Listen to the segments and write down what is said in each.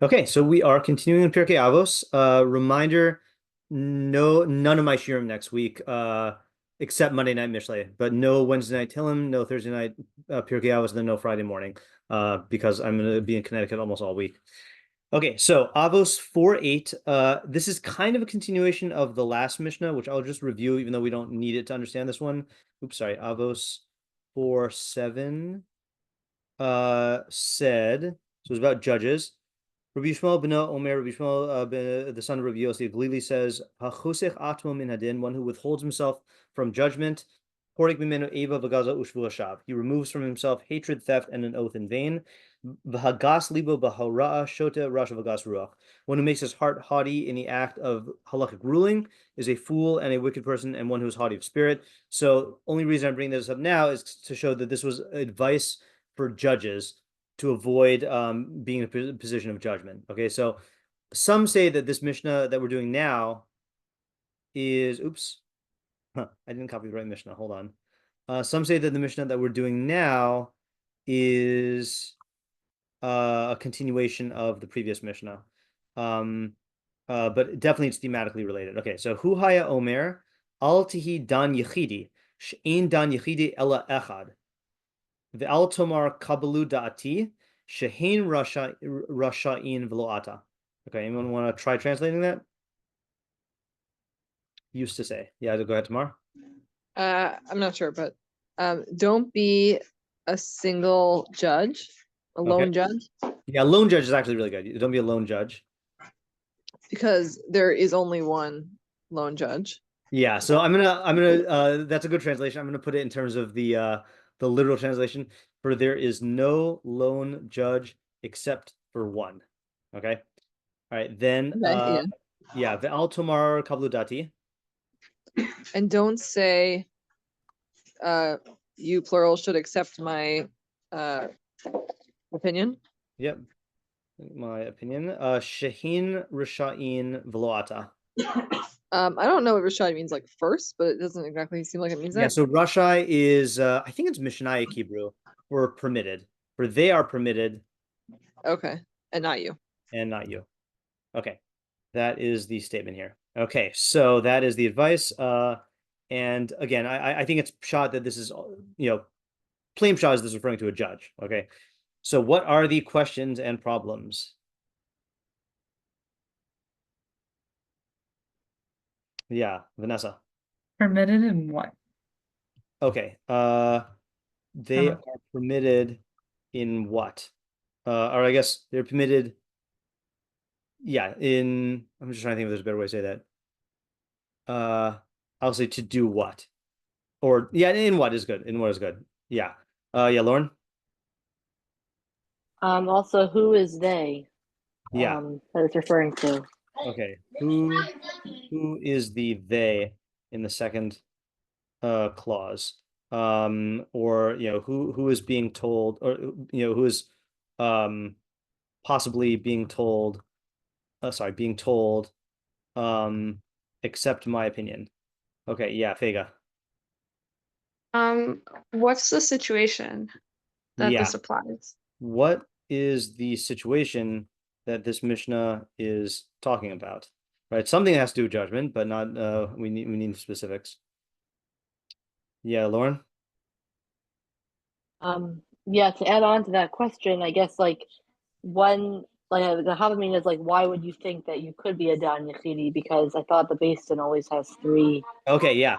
Okay, so we are continuing in Pirkei Avos. Reminder, none of my shiurim next week, except Monday night mishnah, but no Wednesday night Tillim, no Thursday night Pirkei Avos, and then no Friday morning, because I'm going to be in Connecticut almost all week. Okay, so Avos 4:8. This is kind of a continuation of the last mishnah, which I'll just review, even though we don't need it to understand this one. Oops, sorry. Avos 4:7 said, so it's about judges. Rabbi Yishmael ben Omer, Rabbi Yishmael the son of Rabbi Yossi of Galili says, "Hachosech atmo min hadin," one who withholds himself from judgment. Porik mimenu eva v'gaza ushvu hashav. He removes from himself hatred, theft, and an oath in vain. V'hagas libo b'hara'a shota rasha v'gas ruach. One who makes his heart haughty in the act of halachic ruling is a fool and a wicked person, and one who is haughty of spirit. So, only reason I'm bringing this up now is to show that this was advice for judges to avoid being in a position of judgment. Okay, so some say that this mishnah that we're doing now is, I didn't copy the right mishnah. Hold on. Some say that the mishnah that we're doing now is a continuation of the previous mishnah. But definitely it's thematically related. Okay, so Hu Haya Omer, Al Tihi Dan Yechidi, She'ein Dan Yechidi Ella Echad. Ve'al Tomar Kabalu Da'ati, Shehin Rasha'in Velo'ata. Okay, anyone want to try translating that? Used to say. Yeah, go ahead, Tamar. I'm not sure, but don't be a single judge, a lone judge. Yeah, lone judge is actually really good. Don't be a lone judge. Because there is only one lone judge. Yeah, so I'm gonna that's a good translation. I'm gonna put it in terms of the literal translation. For there is no lone judge except for one. Okay. All right, then yeah, ve'al tomar kablu dati. And don't say you plural should accept my opinion. Yep. My opinion. Shehin Risha'in Velo'ata. I don't know what Rashai means like first, but it doesn't exactly seem like it means that. Yeah, so Rashai is I think it's Mishnaic Hebrew for permitted. For they are permitted. Okay. And not you. And not you. Okay. That is the statement here. Okay, so that is the advice. And again, I think it's shot that this is, plain shot is this referring to a judge. Okay. So what are the questions and problems? Yeah, Vanessa. Permitted in what? Okay. They are permitted in what? Or I guess they're permitted. Yeah, I'm just trying to think if there's a better way to say that. I'll say to do what? Or yeah, in what is good. In what is good. Yeah. Yeah, Lauren? Also, who is they? Yeah. That it's referring to. Okay. Who is the they in the second clause? Or who is being told, or who is possibly being told, being told, accept my opinion. Okay, yeah, Fega. What's the situation that this applies? What is the situation that this mishnah is talking about? Right, something that has to do with judgment, but not we need specifics. Yeah, Lauren. Yeah, to add on to that question, I guess the Havamina is like, why would you think that you could be a Dan Yechidi? Because I thought the Beis Din always has three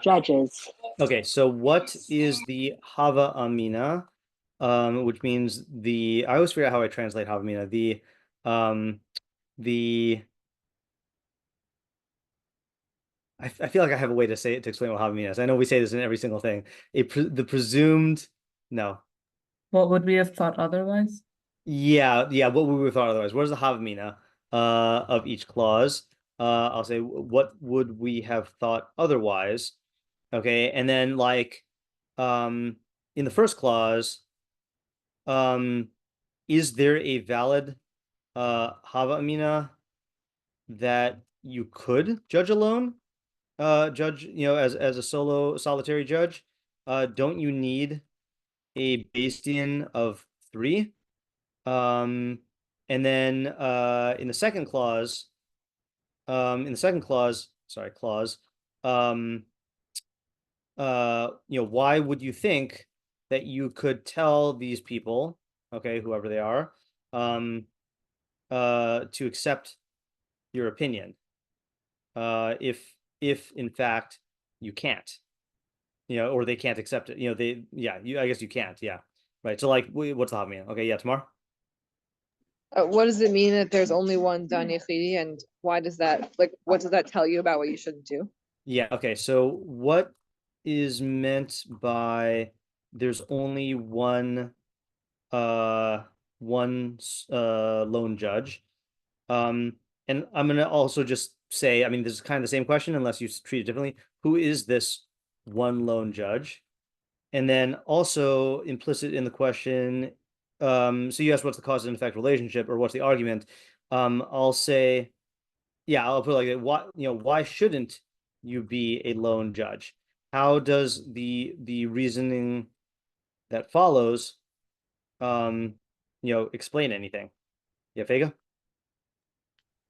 judges. Okay, so what is the Hava Amina? Which means I always figure out how I translate Hava Amina. I feel like I have a way to say it to explain what Hava Amina is. I know we say this in every single thing. The presumed no. What would we have thought otherwise? Yeah, what would we have thought otherwise? What is the Havamina of each clause? I'll say, what would we have thought otherwise? Okay, and then in the first clause, is there a valid Havamina that you could judge alone? Judge, as a solitary judge? Don't you need a Beis Din of 3? And And then in the second clause, sorry, clause, why would you think that you could tell these people, okay, whoever they are, to accept your opinion, if in fact you can't, or they can't accept it, I guess you can't, yeah, right. So like, what's the hot mean? Okay, yeah, Tamar. What does it mean that there's only one dan yechidi, and why does that, like, what does that tell you about what you shouldn't do? Yeah, okay, so what is meant by there's only one lone judge? And I'm gonna also just say, I mean, this is kind of the same question unless you treat it differently. Who is this one lone judge? And then also implicit in the question, so you asked what's the cause and effect relationship, or what's the argument? I'll say, yeah, I'll put it like that. Why shouldn't you be a lone judge? How does the reasoning that follows explain anything? Yeah, Vega?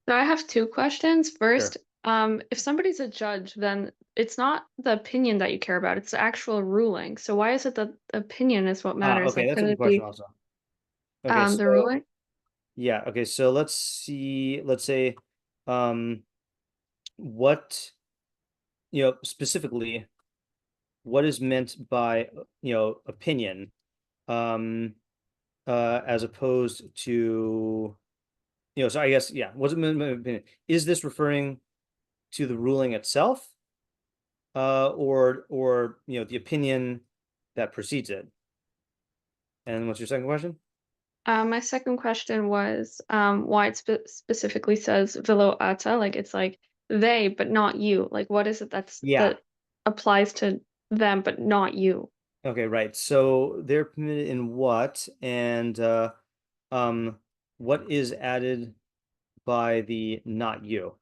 So I have two questions. First, Sure. if somebody's a judge, then it's not the opinion that you care about, it's the actual ruling. So why is it that the opinion is what matters? Okay, Like, that's a could good it question be also. Okay, the ruling? yeah, okay, so let's say what specifically what is meant by opinion, as opposed to so I guess, yeah, what's it meant by opinion? Is this referring to the ruling itself, or the opinion that precedes it? And what's your second question? My second question was why it specifically says velo ata, like it's like they, but not you. Like, what is it that applies to them, but not you? Okay, right. So they're permitted in what, and what is added by the not you?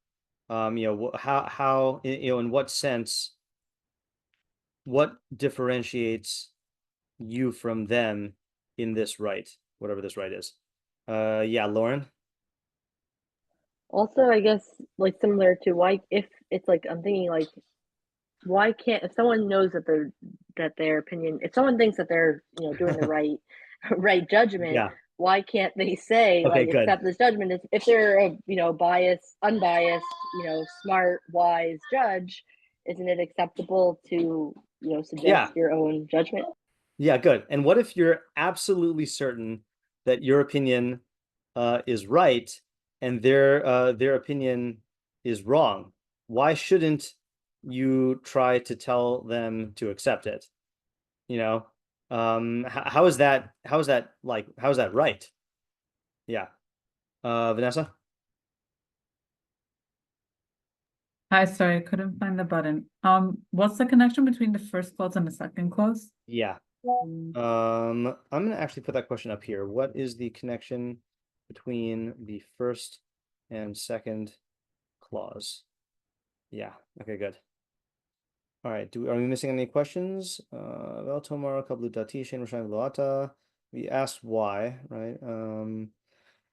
How in what sense, what differentiates you from them in this right, whatever this right is? Yeah, Lauren. Also, I guess like similar to why, if it's like I'm thinking like why can't, if someone knows that their opinion, if someone thinks that they're doing the right judgment, Yeah. why can't they say Okay, like good. accept this judgment? If they're a unbiased, smart, wise judge, isn't it acceptable to suggest Yeah. your own judgment? Yeah, good. And what if you're absolutely certain that your opinion is right and their opinion is wrong? Why shouldn't you try to tell them to accept it? How is that right? Yeah. Vanessa? Hi, sorry, I couldn't find the button. What's the connection between the first clause and the second clause? Yeah. I'm gonna actually put that question up here. What is the connection between the first and second clause? Yeah. Okay, good. All right. Are we missing any questions? We asked why, right?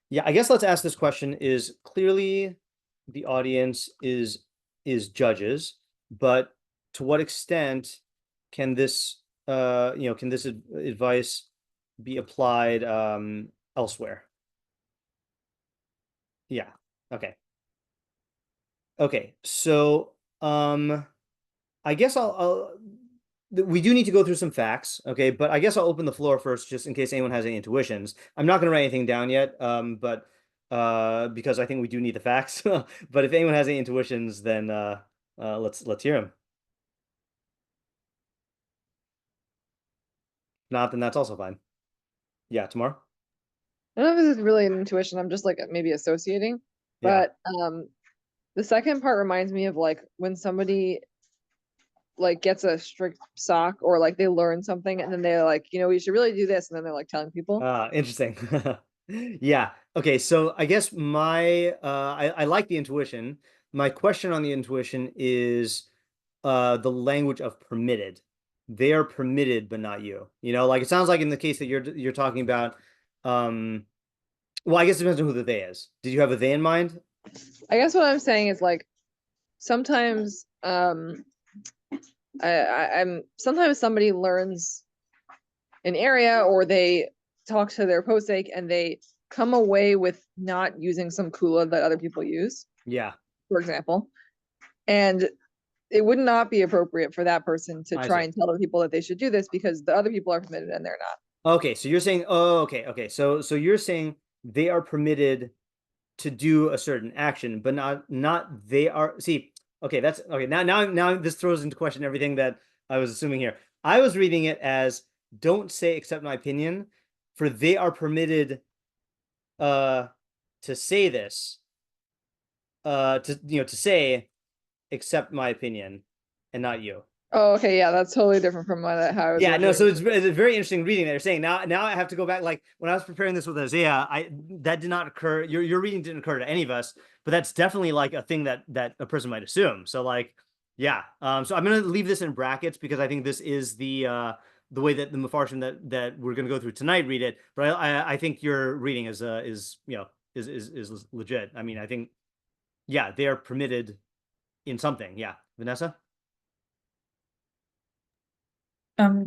Yeah, I guess let's ask this question. Is clearly the audience is judges, but to what extent can this advice be applied elsewhere? Yeah. Okay. Okay. So I guess we do need to go through some facts, okay, but I guess I'll open the floor first just in case anyone has any intuitions. I'm not going to write anything down yet, but because I think we do need the facts. But if anyone has any intuitions, then let's hear them. If not, then that's also fine. Yeah, tomorrow. I don't know if this is really an intuition, I'm just like maybe associating, Yeah. but the second part reminds me of like when somebody like gets a strict sock, or like they learn something and then they're like, we should really do this, and then they're like telling people. Interesting. Yeah. Okay. So I guess I like the intuition. My question on the intuition is the language of permitted. They are permitted, but not you. Like it sounds like in the case that you're talking about, Well, I guess it depends on who the they is. Did you have a they in mind? I guess what I'm saying is like sometimes sometimes somebody learns an area or they talk to their posek and they come away with not using some kula that other people use. Yeah. For example. And it would not be appropriate for that person to I try see. and tell other people that they should do this because the other people are permitted and they're not. Okay, so you're saying, okay. So you're saying they are permitted to do a certain action, but not they are. See, okay, that's okay. Now this throws into question everything that I was assuming here. I was reading it as don't say accept my opinion, for they are permitted to say this, to say accept my opinion and not you. Oh, okay, yeah, that's totally different from how I was. Yeah, no, so it's a very interesting reading that you're saying. Now I have to go back. Like when I was preparing this with Isaiah, that did not occur. Your reading didn't occur to any of us, but that's definitely like a thing that a person might assume. So like, yeah. So I'm gonna leave this in brackets because I think this is the way that the Mefarshim that we're gonna go through tonight read it. But I think your reading is legit. I mean, I think, yeah, they are permitted in something. Yeah, Vanessa.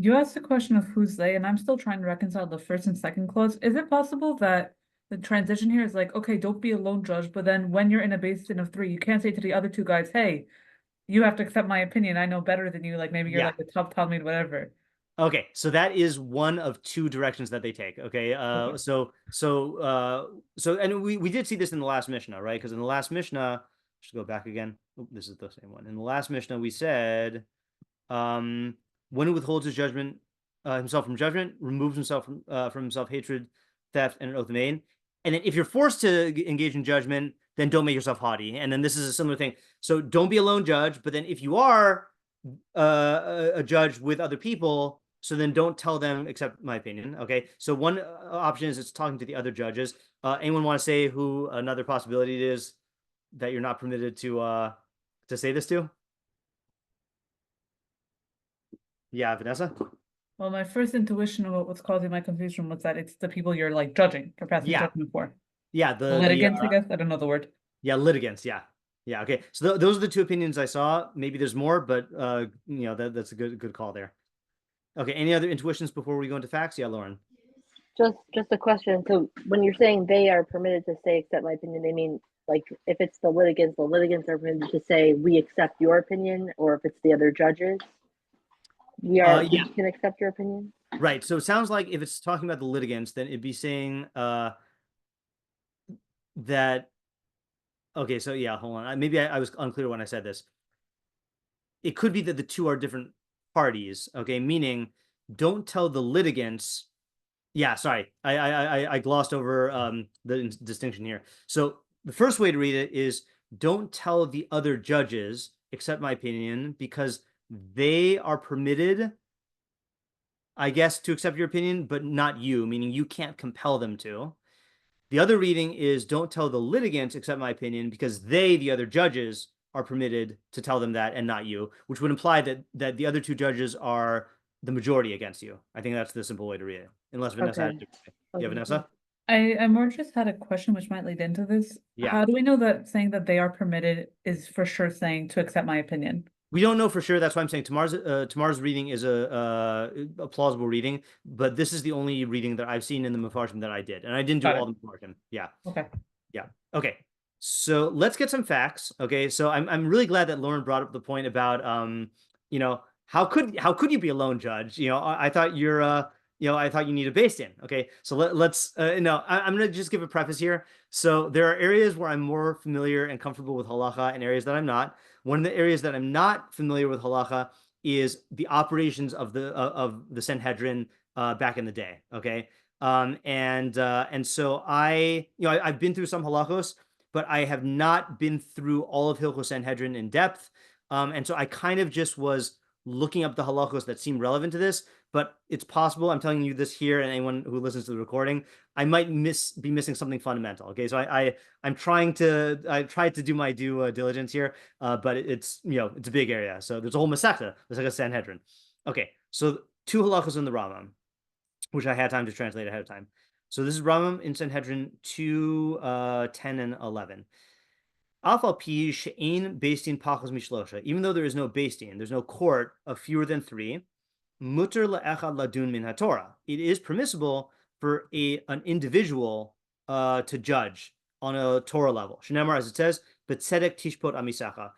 You asked the question of who's they, and I'm still trying to reconcile the first and second clause. Is it possible that the transition here is like, okay, don't be a lone judge, but then when you're in a basin of 3, you can't say to the other 2 guys, hey, you have to accept my opinion. I know better than you. Like maybe you're like the top Talmud, whatever. Okay, so that is one of 2 directions that they take. Okay, Okay. So and we did see this in the last mishnah, right? Because in the last mishnah, just go back again. Oh, this is the same one. In the last mishnah, we said, one who withholds his judgment, himself from judgment, removes himself from himself hatred, theft, and an oath of main. And then if you're forced to engage in judgment, then don't make yourself haughty. And then this is a similar thing. So don't be a lone judge. But then if you are a judge with other people, so then don't tell them except my opinion. Okay. So one option is it's talking to the other judges. Anyone want to say who another possibility it is that you're not permitted to say this to? Yeah, Vanessa? Well, my first intuition of what's causing my confusion was that it's the people you're like judging for passing judgment for. Yeah, the litigants, I guess. I don't know the word. Yeah, litigants. Yeah. Okay. So those are the 2 opinions I saw. Maybe there's more, but that's a good call there. Okay. Any other intuitions before we go into facts? Yeah, Lauren. Just a question. So when you're saying they are permitted to say accept my opinion, they mean like if it's the litigants are permitted to say we accept your opinion, or if it's the other judges, we can accept your opinion. Right. So it sounds like if it's talking about the litigants, then it'd be saying that. Okay. So yeah, hold on. Maybe I was unclear when I said this. It could be that the 2 are different parties. Okay, meaning don't tell the litigants. Yeah, sorry, I glossed over the distinction here. So the first way to read it is don't tell the other judges accept my opinion because they are permitted, I guess, to accept your opinion, but not you, meaning you can't compel them to. The other reading is don't tell the litigants accept my opinion because they, the other judges, are permitted to tell them that and not you, which would imply that the other 2 judges are the majority against you. I think that's the simple way to read it. Unless Vanessa had yeah, Vanessa? I more just had a question which might lead into this. Yeah. How do we know that saying that they are permitted is for sure saying to accept my opinion? We don't know for sure. That's why I'm saying tomorrow's reading is a plausible reading, but this is the only reading that I've seen in the Mefarshim that I did, and I didn't do all the Mefarshim. Yeah. Okay. Yeah. Okay. So let's get some facts. Okay. So I'm really glad that Lauren brought up the point about how could you be a lone judge? I thought I thought you need a based in. Okay. So let's I'm gonna just give a preface here. So there are areas where I'm more familiar and comfortable with halacha and areas that I'm not. One of the areas that I'm not familiar with halacha is the operations of the Sanhedrin back in the day. Okay. And so I've been through some halachos, but I have not been through all of Hilchos Sanhedrin in depth. And so I kind of just was looking up the halachos that seem relevant to this, but it's possible, I'm telling you this here and anyone who listens to the recording, I might be missing something fundamental. Okay. So I tried to do my due diligence here, but it's a big area. So there's a whole Masechta, there's like a Sanhedrin. Okay. So 2 halachos in the Rambam, which I had time to translate ahead of time. So this is Rambam in Sanhedrin 2, 10 and 11. Even though there is no beis din, there's no court of fewer than 3, muter le'echad ladun min haTorah. It is permissible for an individual to judge on a Torah level. Shnamar, as it says, b'tzedek tishpot amisacha.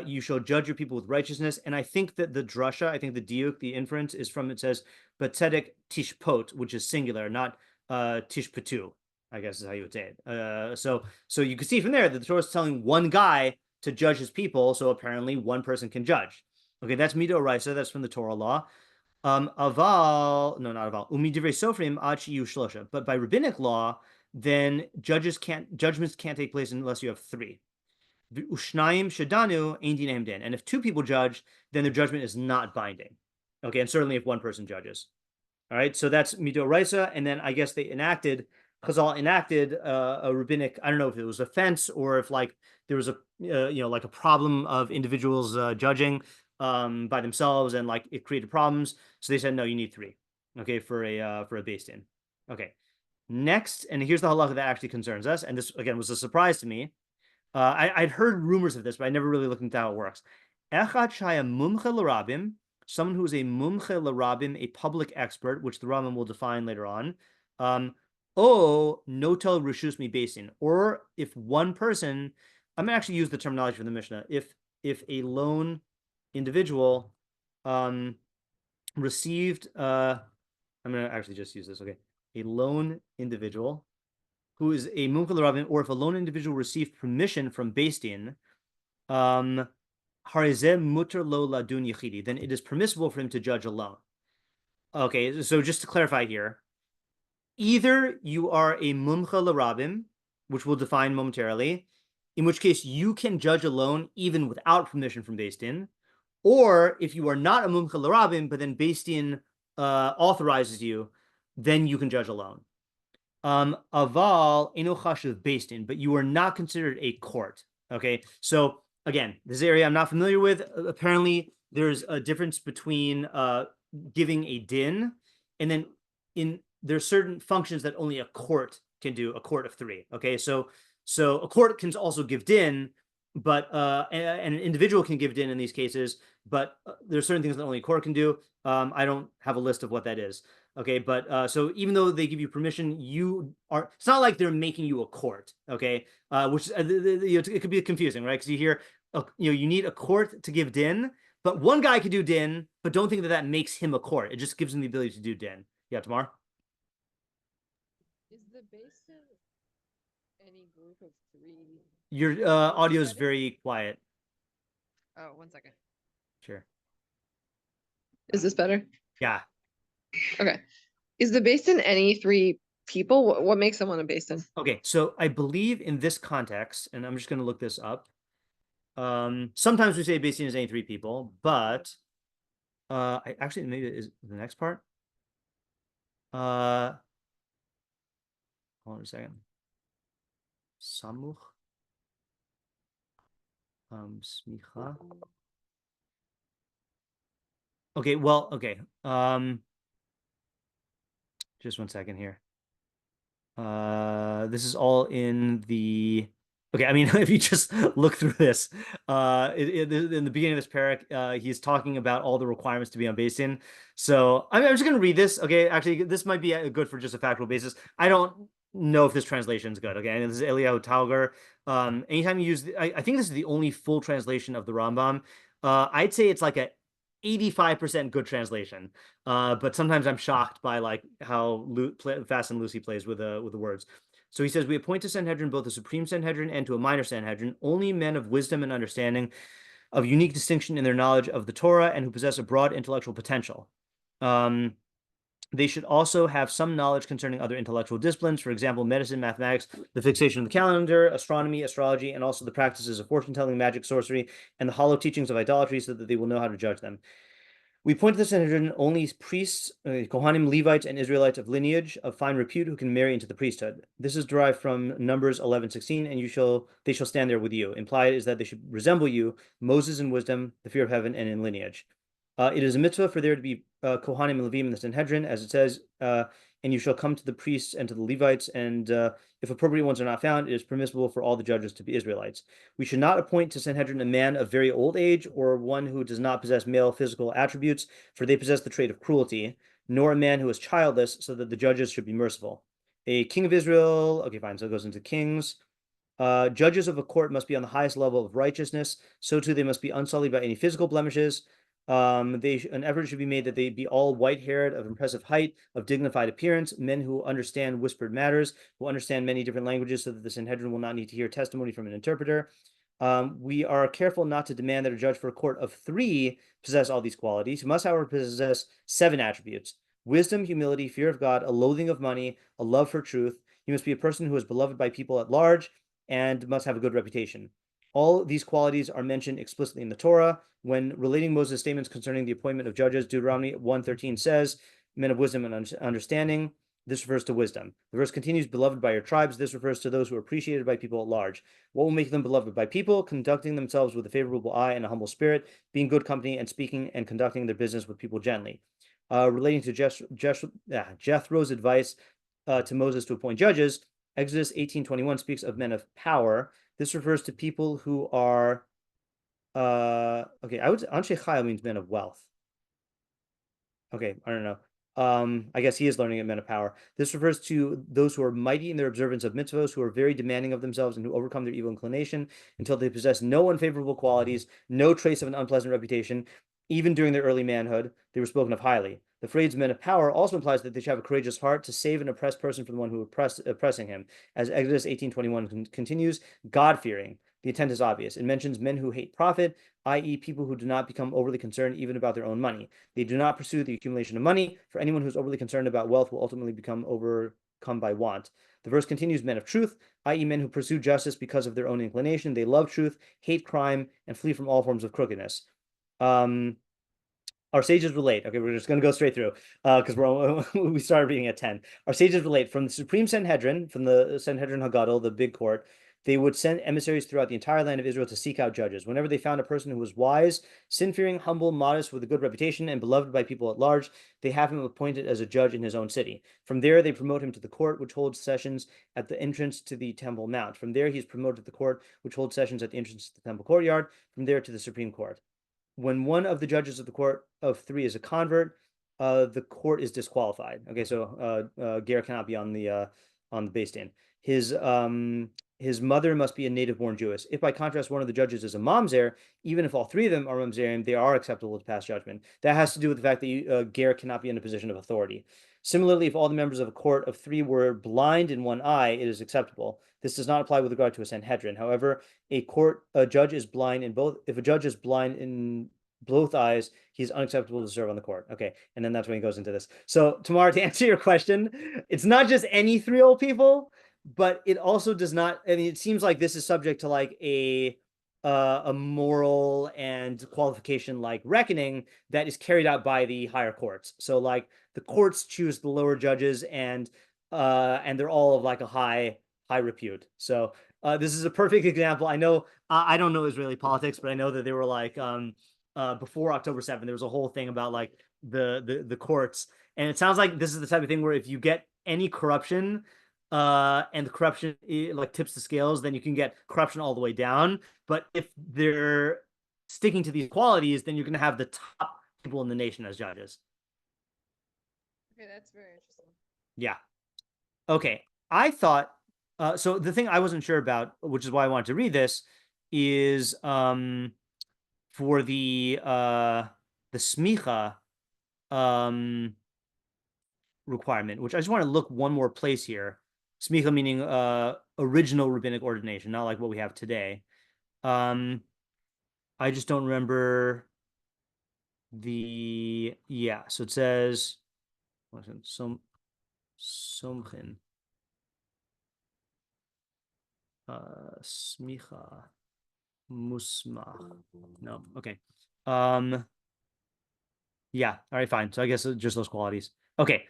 You shall judge your people with righteousness. And I think that the drasha, I think the diuk, the inference is from, it says, b'tzedek tishpot, which is singular, not tishpatu, I guess is how you would say it. So you can see from there that the Torah is telling one guy to judge his people, so apparently one person can judge. Okay, that's Mido Raisa, that's from the Torah law. Aval, no, not aval. Umidivrei sofrim ad sheyu shlosha. But by rabbinic law, then judgments can't take place unless you have 3. Ushnayim shadanu ein dinaim din. And if 2 people judge, then their judgment is not binding. Okay, and certainly if 1 person judges. All right, so that's Mido Raisa, and then I guess Chazal enacted a rabbinic, I don't know if it was a fence or if like there was a like a problem of individuals judging by themselves and like it created problems. So they said, no, you need 3, okay, for a beis din. Okay, next, and here's the halacha that actually concerns us, and this again was a surprise to me. I'd heard rumors of this, but I never really looked into how it works. Echad shaya mumche l'rabim, someone who is a mumche l'rabim, a public expert, which the Rambam will define later on. O notel rishus mi beis din, or if one person, I'm gonna actually use the terminology from the Mishnah. If a lone individual received, I'm gonna actually just use this. Okay, a lone individual who is a mumche l'rabim, or if a lone individual received permission from beis din, harizeh muter lo ladun yechidi, then it is permissible for him to judge alone. Okay, so just to clarify here, either you are a mumche l'rabim, which we'll define momentarily, in which case you can judge alone even without permission from beis din, or if you are not a mumche l'rabim, but then beis din authorizes you, then you can judge alone. Aval eno chashuv beis din, but you are not considered a court. Okay, so again, this area I'm not familiar with. Apparently, there's a difference between giving a din, and then there's certain functions that only a court can do, a court of 3. Okay, so a court can also give din, but and an individual can give din in these cases, but there's certain things that only a court can do. I don't have a list of what that is. Okay, but so even though they give you permission, it's not like they're making you a court. Okay, which it could be confusing, right? Because you hear, you need a court to give din, but one guy could do din, but don't think that makes him a court. It just gives him the ability to do din. Yeah, Tamar? Is the beis din any group of 3? Your audio is very quiet. Oh, 1 second. Sure. Is this better? Yeah. Okay. Is the beis din any 3 people? What makes someone a beis din? Okay, so I believe in this context, and I'm just going to look this up. Sometimes we say beis din is any 3 people, but I actually maybe is the next part. Hold on a second. Samuch. Smicha. Okay, well, okay. Just 1 second here. This is all in the. Okay, I mean, if you just look through this, in the beginning of this parak, he's talking about all the requirements to be on beis din. So I'm just going to read this. Okay, actually, this might be good for just a factual basis. I don't know if this translation is good. Okay, and this is Eliyahu Talger. Anytime you use, I think this is the only full translation of the Rambam. I'd say it's like a 85% good translation, but sometimes I'm shocked by like how fast and loose he plays with the words. So he says, we appoint to Sanhedrin both a supreme Sanhedrin and to a minor Sanhedrin, only men of wisdom and understanding, of unique distinction in their knowledge of the Torah, and who possess a broad intellectual potential. They should also have some knowledge concerning other intellectual disciplines, for example, medicine, mathematics, the fixation of the calendar, astronomy, astrology, and also the practices of fortune-telling, magic, sorcery, and the hollow teachings of idolatry, so that they will know how to judge them. We point to the Sanhedrin only priests, Kohanim, Levites, and Israelites of lineage of fine repute who can marry into the priesthood. This is derived from Numbers 11:16, and they shall stand there with you. Implied is that they should resemble you, Moses in wisdom, the fear of heaven, and in lineage. It is a mitzvah for there to be Kohanim and Levim in the Sanhedrin, as it says, and you shall come to the priests and to the Levites, and if appropriate ones are not found, it is permissible for all the judges to be Israelites. We should not appoint to Sanhedrin a man of very old age, or one who does not possess male physical attributes, for they possess the trait of cruelty, nor a man who is childless, so that the judges should be merciful. A king of Israel, okay, fine, so it goes into kings. Judges of a court must be on the highest level of righteousness. So too, they must be unsullied by any physical blemishes. An effort should be made that they be all white-haired, of impressive height, of dignified appearance, men who understand whispered matters, who understand many different languages, so that the Sanhedrin will not need to hear testimony from an interpreter. We are careful not to demand that a judge for a court of 3 possess all these qualities. He must, however, possess 7 attributes: wisdom, humility, fear of God, a loathing of money, a love for truth. He must be a person who is beloved by people at large and must have a good reputation. All these qualities are mentioned explicitly in the Torah. When relating Moses' statements concerning the appointment of judges, Deuteronomy 1:13 says, men of wisdom and understanding. This refers to wisdom. The verse continues, beloved by your tribes. This refers to those who are appreciated by people at large. What will make them beloved by people? Conducting themselves with a favorable eye and a humble spirit, being good company, and speaking and conducting their business with people gently. Relating to Jethro's advice to Moses to appoint judges, Exodus 18:21 speaks of men of power. This refers to people who are, okay, Anshe Chayil means men of wealth. Okay, I don't know. I guess he is learning at men of power. This refers to those who are mighty in their observance of mitzvos, who are very demanding of themselves, and who overcome their evil inclination until they possess no unfavorable qualities, no trace of an unpleasant reputation. Even during their early manhood, they were spoken of highly. The phrase men of power also implies that they should have a courageous heart to save an oppressed person from the one who oppressing him. As Exodus 18:21 continues, God-fearing. The intent is obvious. It mentions men who hate profit, i.e. people who do not become overly concerned even about their own money. They do not pursue the accumulation of money. For anyone who's overly concerned about wealth will ultimately become overcome by want. The verse continues, men of truth, i.e. men who pursue justice because of their own inclination. They love truth, hate crime, and flee from all forms of crookedness. Our sages relate. Okay, we're just going to go straight through because we started reading at 10. Our sages relate from the Supreme Sanhedrin, from the Sanhedrin Hagadol, the big court. They would send emissaries throughout the entire land of Israel to seek out judges. Whenever they found a person who was wise, sin-fearing, humble, modest, with a good reputation, and beloved by people at large, they have him appointed as a judge in his own city. From there, they promote him to the court, which holds sessions at the entrance to the Temple Mount. From there, he is promoted to the court, which holds sessions at the entrance to the Temple Courtyard. From there to the Supreme Court. When one of the judges of the court of 3 is a convert, the court is disqualified. Okay, so Ger cannot be on the Beis Din. His mother must be a native-born Jewess. If, by contrast, one of the judges is a mamzer, even if all 3 of them are mamzerim, they are acceptable to pass judgment. That has to do with the fact that Ger cannot be in a position of authority. Similarly, if all the members of a court of 3 were blind in one eye, it is acceptable. This does not apply with regard to a Sanhedrin. However, a judge is blind in both. If a judge is blind in both eyes, he's unacceptable to serve on the court. Okay, and then that's when he goes into this. So, Tamar, to answer your question, it's not just any 3 old people, but it also does not. I mean, it seems like this is subject to like a moral and qualification like reckoning that is carried out by the higher courts. So, like the courts choose the lower judges, and they're all of like a high repute. So this is a perfect example. I know I don't know Israeli politics, but I know that they were like before October 7th, there was a whole thing about like the courts, and it sounds like this is the type of thing where if you get any corruption and the corruption like tips the scales, then you can get corruption all the way down. But if they're sticking to these qualities, then you're going to have the top people in the nation as judges. Okay, that's very interesting. Yeah. Okay. I thought, so the thing I wasn't sure about, which is why I wanted to read this, is for the smicha requirement, which I just want to look one more place here. Smicha meaning original rabbinic ordination, not like what we have today. I just don't remember so it says somchin smicha musmach. No, okay. Yeah, all right, fine. So I guess just those qualities. Okay,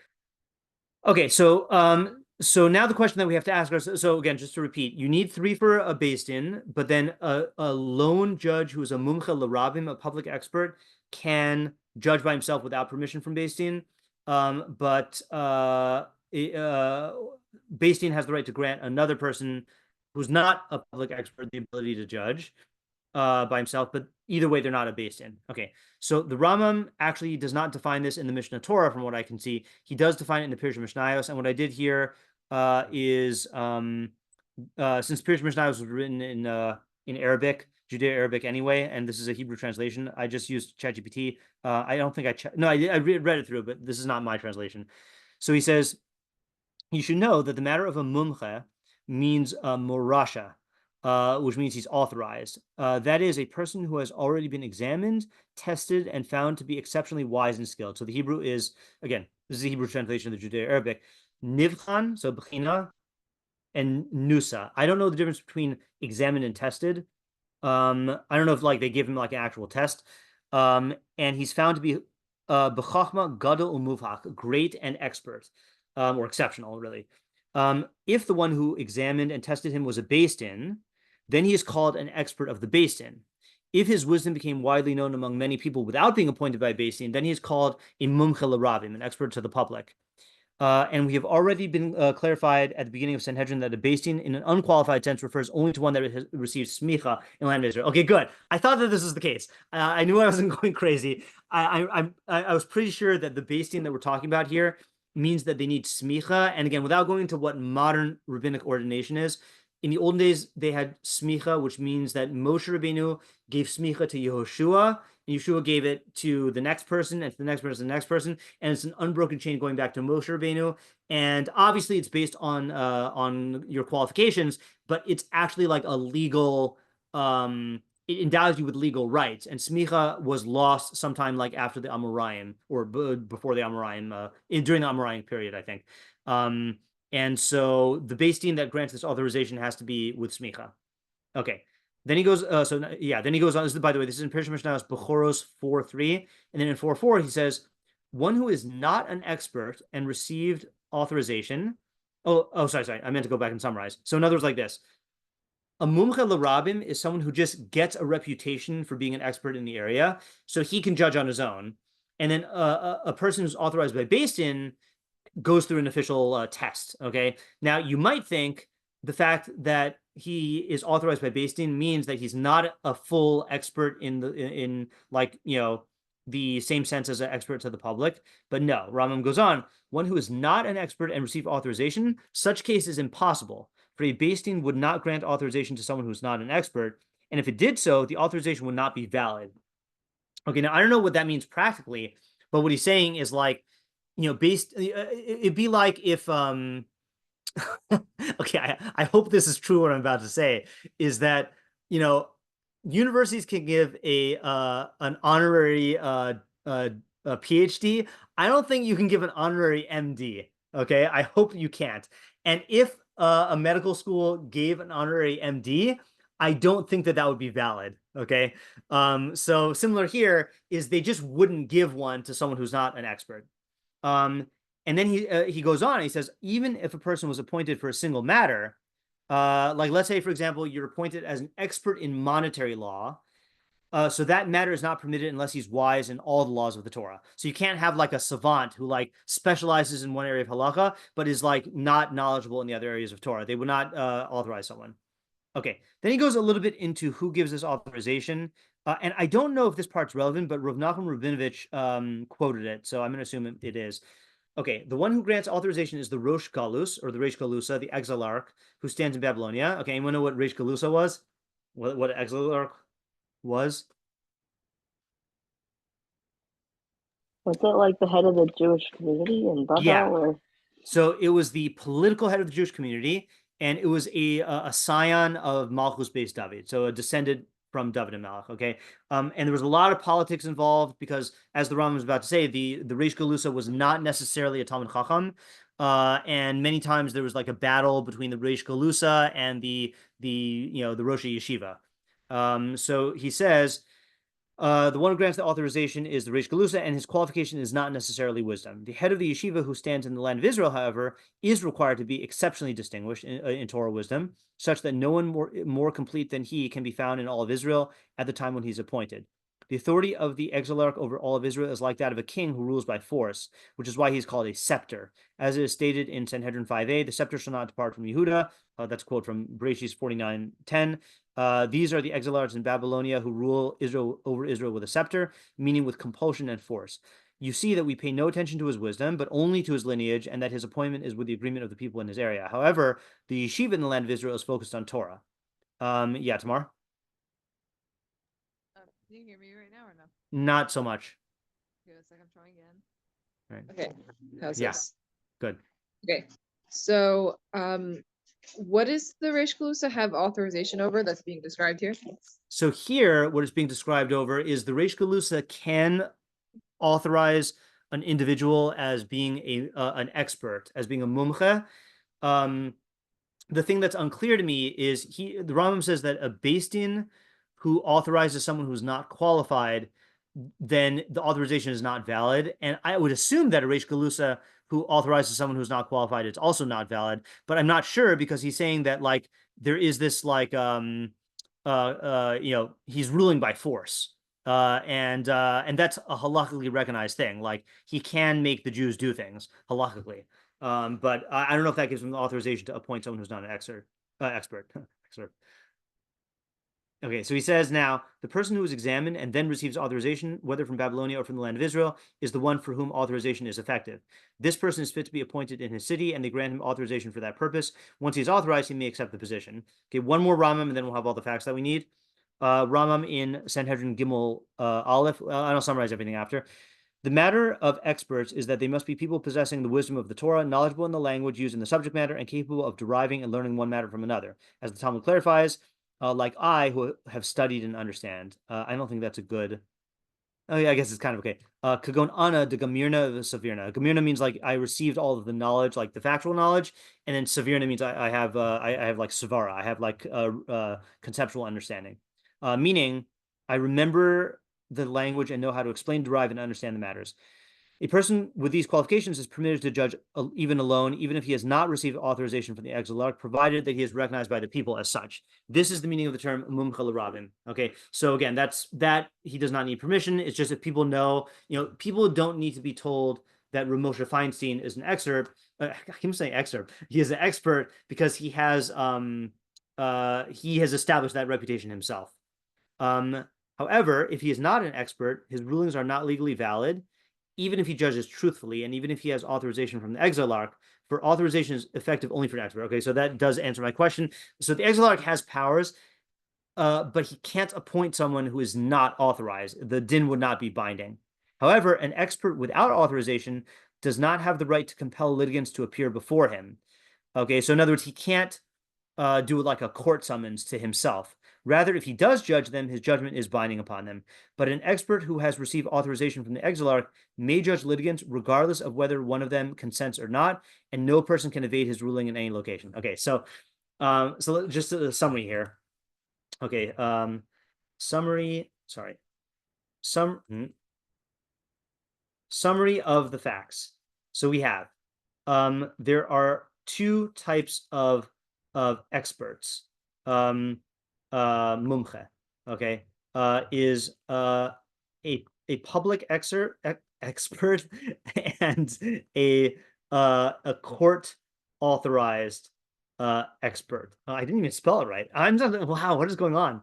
so now the question that we have to ask ourselves, so again, just to repeat, you need 3 for a Beis Din, but then a lone judge who is a mumcha l'rabim, a public expert, can judge by himself without permission from Beis Din. But Beis Din has the right to grant another person who's not a public expert the ability to judge by himself, but either way, they're not a Beis Din. Okay, so the Rambam actually does not define this in the Mishnah Torah, from what I can see. He does define it in the Pirush Mishnayos, and what I did here is since Pirush Mishnayos was written in Arabic, Judeo-Arabic anyway, and this is a Hebrew translation, I just used ChatGPT. I don't think I read it through, but this is not my translation. So he says, you should know that the matter of a mumche means morasha, which means he's authorized. That is a person who has already been examined, tested, and found to be exceptionally wise and skilled. So the Hebrew is, again, this is the Hebrew translation of the Judeo-Arabic, nivchan, so bechina, and nusa. I don't know the difference between examined and tested. I don't know if like they give him like an actual test. And he's found to be b'chachma gadol umuvhak, great and expert, or exceptional, really. If the one who examined and tested him was a Beis Din, then he is called an expert of the Beis Din. If his wisdom became widely known among many people without being appointed by Beis Din, then he is called a mumche l'ravim, an expert to the public. And we have already been clarified at the beginning of Sanhedrin that a Beis Din in an unqualified sense refers only to one that has received smicha in the land of Israel. Okay, good. I thought that this was the case. I knew I wasn't going crazy. I was pretty sure that the Beis Din that we're talking about here means that they need smicha. And again, without going into what modern rabbinic ordination is, in the olden days, they had smicha, which means that Moshe Rabbeinu gave smicha to Yehoshua, and Yeshua gave it to the next person, and to the next person, and the next person, and it's an unbroken chain going back to Moshe Rabbeinu. And obviously, it's based on your qualifications, but it's actually like a legal. It endows you with legal rights, and smicha was lost sometime like after the Amoraim or before the Amoraim, during the Amoraim period, I think. And so the Beis Din that grants this authorization has to be with smicha. Okay. Then he goes, then he goes on. By the way, this is in Pirush Mishnayos Bechoros 4:3, and then in 4:4 he says, one who is not an expert and received authorization. Sorry. I meant to go back and summarize. So in other words, like this: a mumche l'rabim is someone who just gets a reputation for being an expert in the area, so he can judge on his own. And then a person who's authorized by Beis Din goes through an official test. Okay, now you might think the fact that he is authorized by Beis Din means that he's not a full expert in like, you know, the same sense as an expert to the public. But no, Rambam goes on, one who is not an expert and received authorization, such case is impossible. For a Beis Din would not grant authorization to someone who's not an expert. And if it did so, the authorization would not be valid. Okay, now I don't know what that means practically, but what he's saying is like, you know, it'd be like if, okay, I hope this is true what I'm about to say, is that, you know, universities can give an honorary PhD. I don't think you can give an honorary MD. Okay, I hope you can't. And if a medical school gave an honorary MD, I don't think that that would be valid. Okay, so similar here is they just wouldn't give one to someone who's not an expert. And then he goes on and he says, even if a person was appointed for a single matter, like let's say, for example, you're appointed as an expert in monetary law, so that matter is not permitted unless he's wise in all the laws of the Torah. So you can't have like a savant who like specializes in one area of halacha, but is like not knowledgeable in the other areas of Torah. They would not authorize someone. Okay, then he goes a little bit into who gives this authorization. And I don't know if this part's relevant, but Rav Nachum Rabinovich quoted it, so I'm going to assume it is. Okay, the one who grants authorization is the Rosh Galus, or the Reish Galusa, the exilarch, who stands in Babylonia. Okay, anyone know what Reish Galusa was? What exilarch was? Was it like the head of the Jewish community in Babel? Yeah. Or? So it was the political head of the Jewish community, and it was a scion of Malchus Beis David, so a descendant from David and Melech, okay? And there was a lot of politics involved because, as the Rambam was about to say, the Reish Galusa was not necessarily a Talmid Chacham, and many times there was like a battle between the Reish Galusa and the Rosh Yeshiva. So he says, the one who grants the authorization is the Reish Galusa, and his qualification is not necessarily wisdom. The head of the yeshiva who stands in the land of Israel, however, is required to be exceptionally distinguished in Torah wisdom, such that no one more complete than he can be found in all of Israel at the time when he's appointed. The authority of the exilarch over all of Israel is like that of a king who rules by force, which is why he's called a scepter. As it is stated in Sanhedrin 5a, the scepter shall not depart from Yehuda. That's a quote from Bereshit 49:10. These are the exilarchs in Babylonia who rule Israel over Israel with a scepter, meaning with compulsion and force. You see that we pay no attention to his wisdom, but only to his lineage, and that his appointment is with the agreement of the people in his area. However, the yeshiva in the land of Israel is focused on Torah. Yeah, Tamar? Can you hear me right now or no? Not so much. Give it a second, I'm trying again. Right. Okay. How's Yeah. this? Good. Okay. So, what does the Reish Galusa have authorization over that's being described here? So here, what is being described over is the Reish Galusa can authorize an individual as being an expert, as being a mumche. The thing that's unclear to me is the Rambam says that a beis din who authorizes someone who's not qualified, then the authorization is not valid. And I would assume that a Reish Galusa who authorizes someone who's not qualified, it's also not valid. But I'm not sure because he's saying that like there is this like he's ruling by force. And that's a halakhically recognized thing. Like he can make the Jews do things halakhically. But I don't know if that gives him the authorization to appoint someone who's not an expert. Okay, so he says now, the person who is examined and then receives authorization, whether from Babylonia or from the land of Israel, is the one for whom authorization is effective. This person is fit to be appointed in his city, and they grant him authorization for that purpose. Once he is authorized, he may accept the position. Okay, one more Ramam, and then we'll have all the facts that we need. Ramam in Sanhedrin Gimel Aleph. I don't summarize everything after. The matter of experts is that they must be people possessing the wisdom of the Torah, knowledgeable in the language used in the subject matter, and capable of deriving and learning one matter from another. As the Talmud clarifies, like I, who have studied and understand. I don't think that's a good... Oh yeah, I guess it's kind of okay. Kagon ana de gamirna savirna. Gamirna means like I received all of the knowledge, like the factual knowledge, and then savirna means I have like savara. I have like conceptual understanding, meaning I remember the language and know how to explain, derive, and understand the matters. A person with these qualifications is permitted to judge even alone, even if he has not received authorization from the exilarch, provided that he is recognized by the people as such. This is the meaning of the term mumcha l'rabim. Okay, so again, that he does not need permission. It's just that people know, people don't need to be told that Rav Moshe Feinstein is an excerpt. I keep saying excerpt. He is an expert because he has established that reputation himself. However, if he is not an expert, his rulings are not legally valid, even if he judges truthfully, and even if he has authorization from the exilarch. For authorization is effective only for an expert. Okay, so that does answer my question. So the exilarch has powers, but he can't appoint someone who is not authorized. The din would not be binding. However, an expert without authorization does not have the right to compel litigants to appear before him. Okay, so in other words, he can't do like a court summons to himself. Rather, if he does judge them, his judgment is binding upon them. But an expert who has received authorization from the exilarch may judge litigants regardless of whether one of them consents or not, and no person can evade his ruling in any location. Okay, so just a summary here. Okay, summary of the facts. So we have there are two types of experts. Mumche, okay, is a public expert and a court authorized expert. I didn't even spell it right. I'm just, wow, what is going on?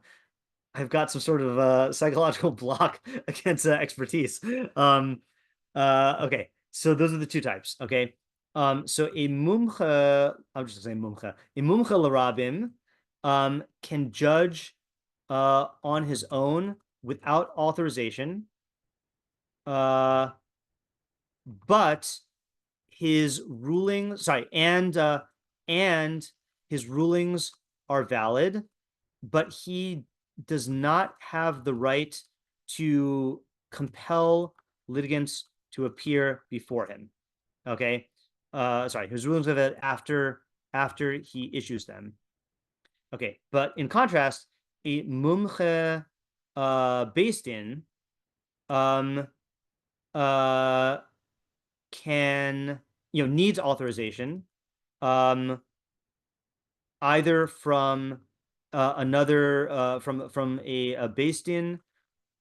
I've got some sort of psychological block against expertise. Okay, so those are the two types. Okay, so a mumche, I'm just gonna say mumche. A mumche l'rabim can judge on his own without authorization, but his rulings, and his rulings are valid, but he does not have the right to compel litigants to appear before him. Okay, his rulings are valid after he issues them. Okay, but in contrast, a mumche beis din can needs authorization either from another from a beis din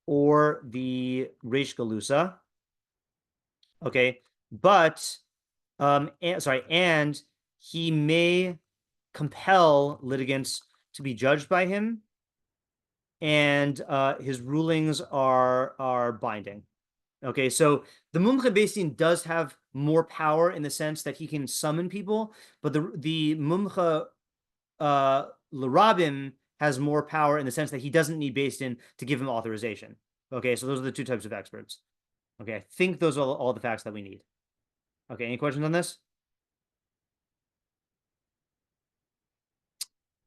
or the Reish Galusa. Okay, but and he may compel litigants to be judged by him, and his rulings are binding. Okay, so the Mumche Beis Din does have more power in the sense that he can summon people, but the Mumche L'Rabim has more power in the sense that he doesn't need Beis Din to give him authorization. Okay, so those are the two types of experts. Okay, I think those are all the facts that we need. Okay, any questions on this?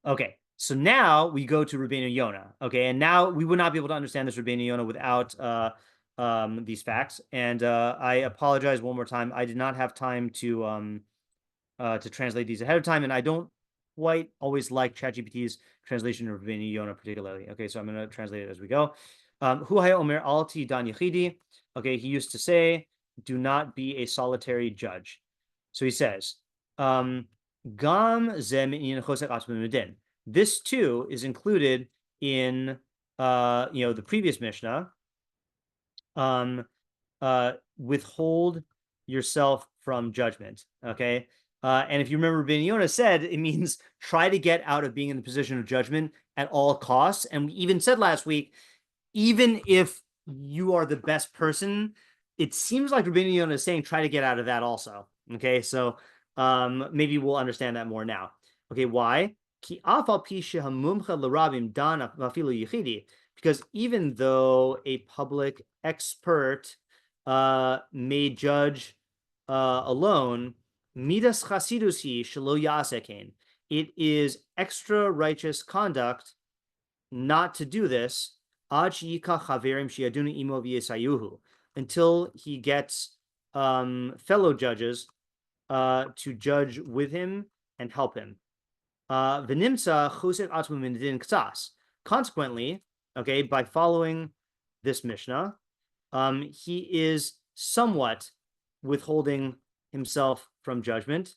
Okay, so now we go to Rabbeinu Yonah. Okay, and now we would not be able to understand this Rabbeinu Yonah without these facts. And I apologize one more time. I did not have time to translate these ahead of time, and I don't quite always like ChatGPT's translation of Rabbeinu Yonah particularly. Okay, so I'm going to translate it as we go. Hu haya omer alti dan yechidi. Okay, he used to say, "Do not be a solitary judge." So he says, Gam ze me'inyan chosek atzmo medin. This too is included in the previous mishnah. Withhold yourself from judgment. Okay. And if you remember, Ben Yonah said it means try to get out of being in the position of judgment at all costs. And we even said last week, even if you are the best person, it seems like Rabbeinu Yonah is saying try to get out of that also. Okay, so maybe we'll understand that more now. Okay, why? Because even though a public expert may judge alone, midas chasidusi shelo yasekein. It is extra righteous conduct not to do this until he gets fellow judges to judge with him and help him. Consequently, okay, by following this mishnah, he is somewhat withholding himself from judgment.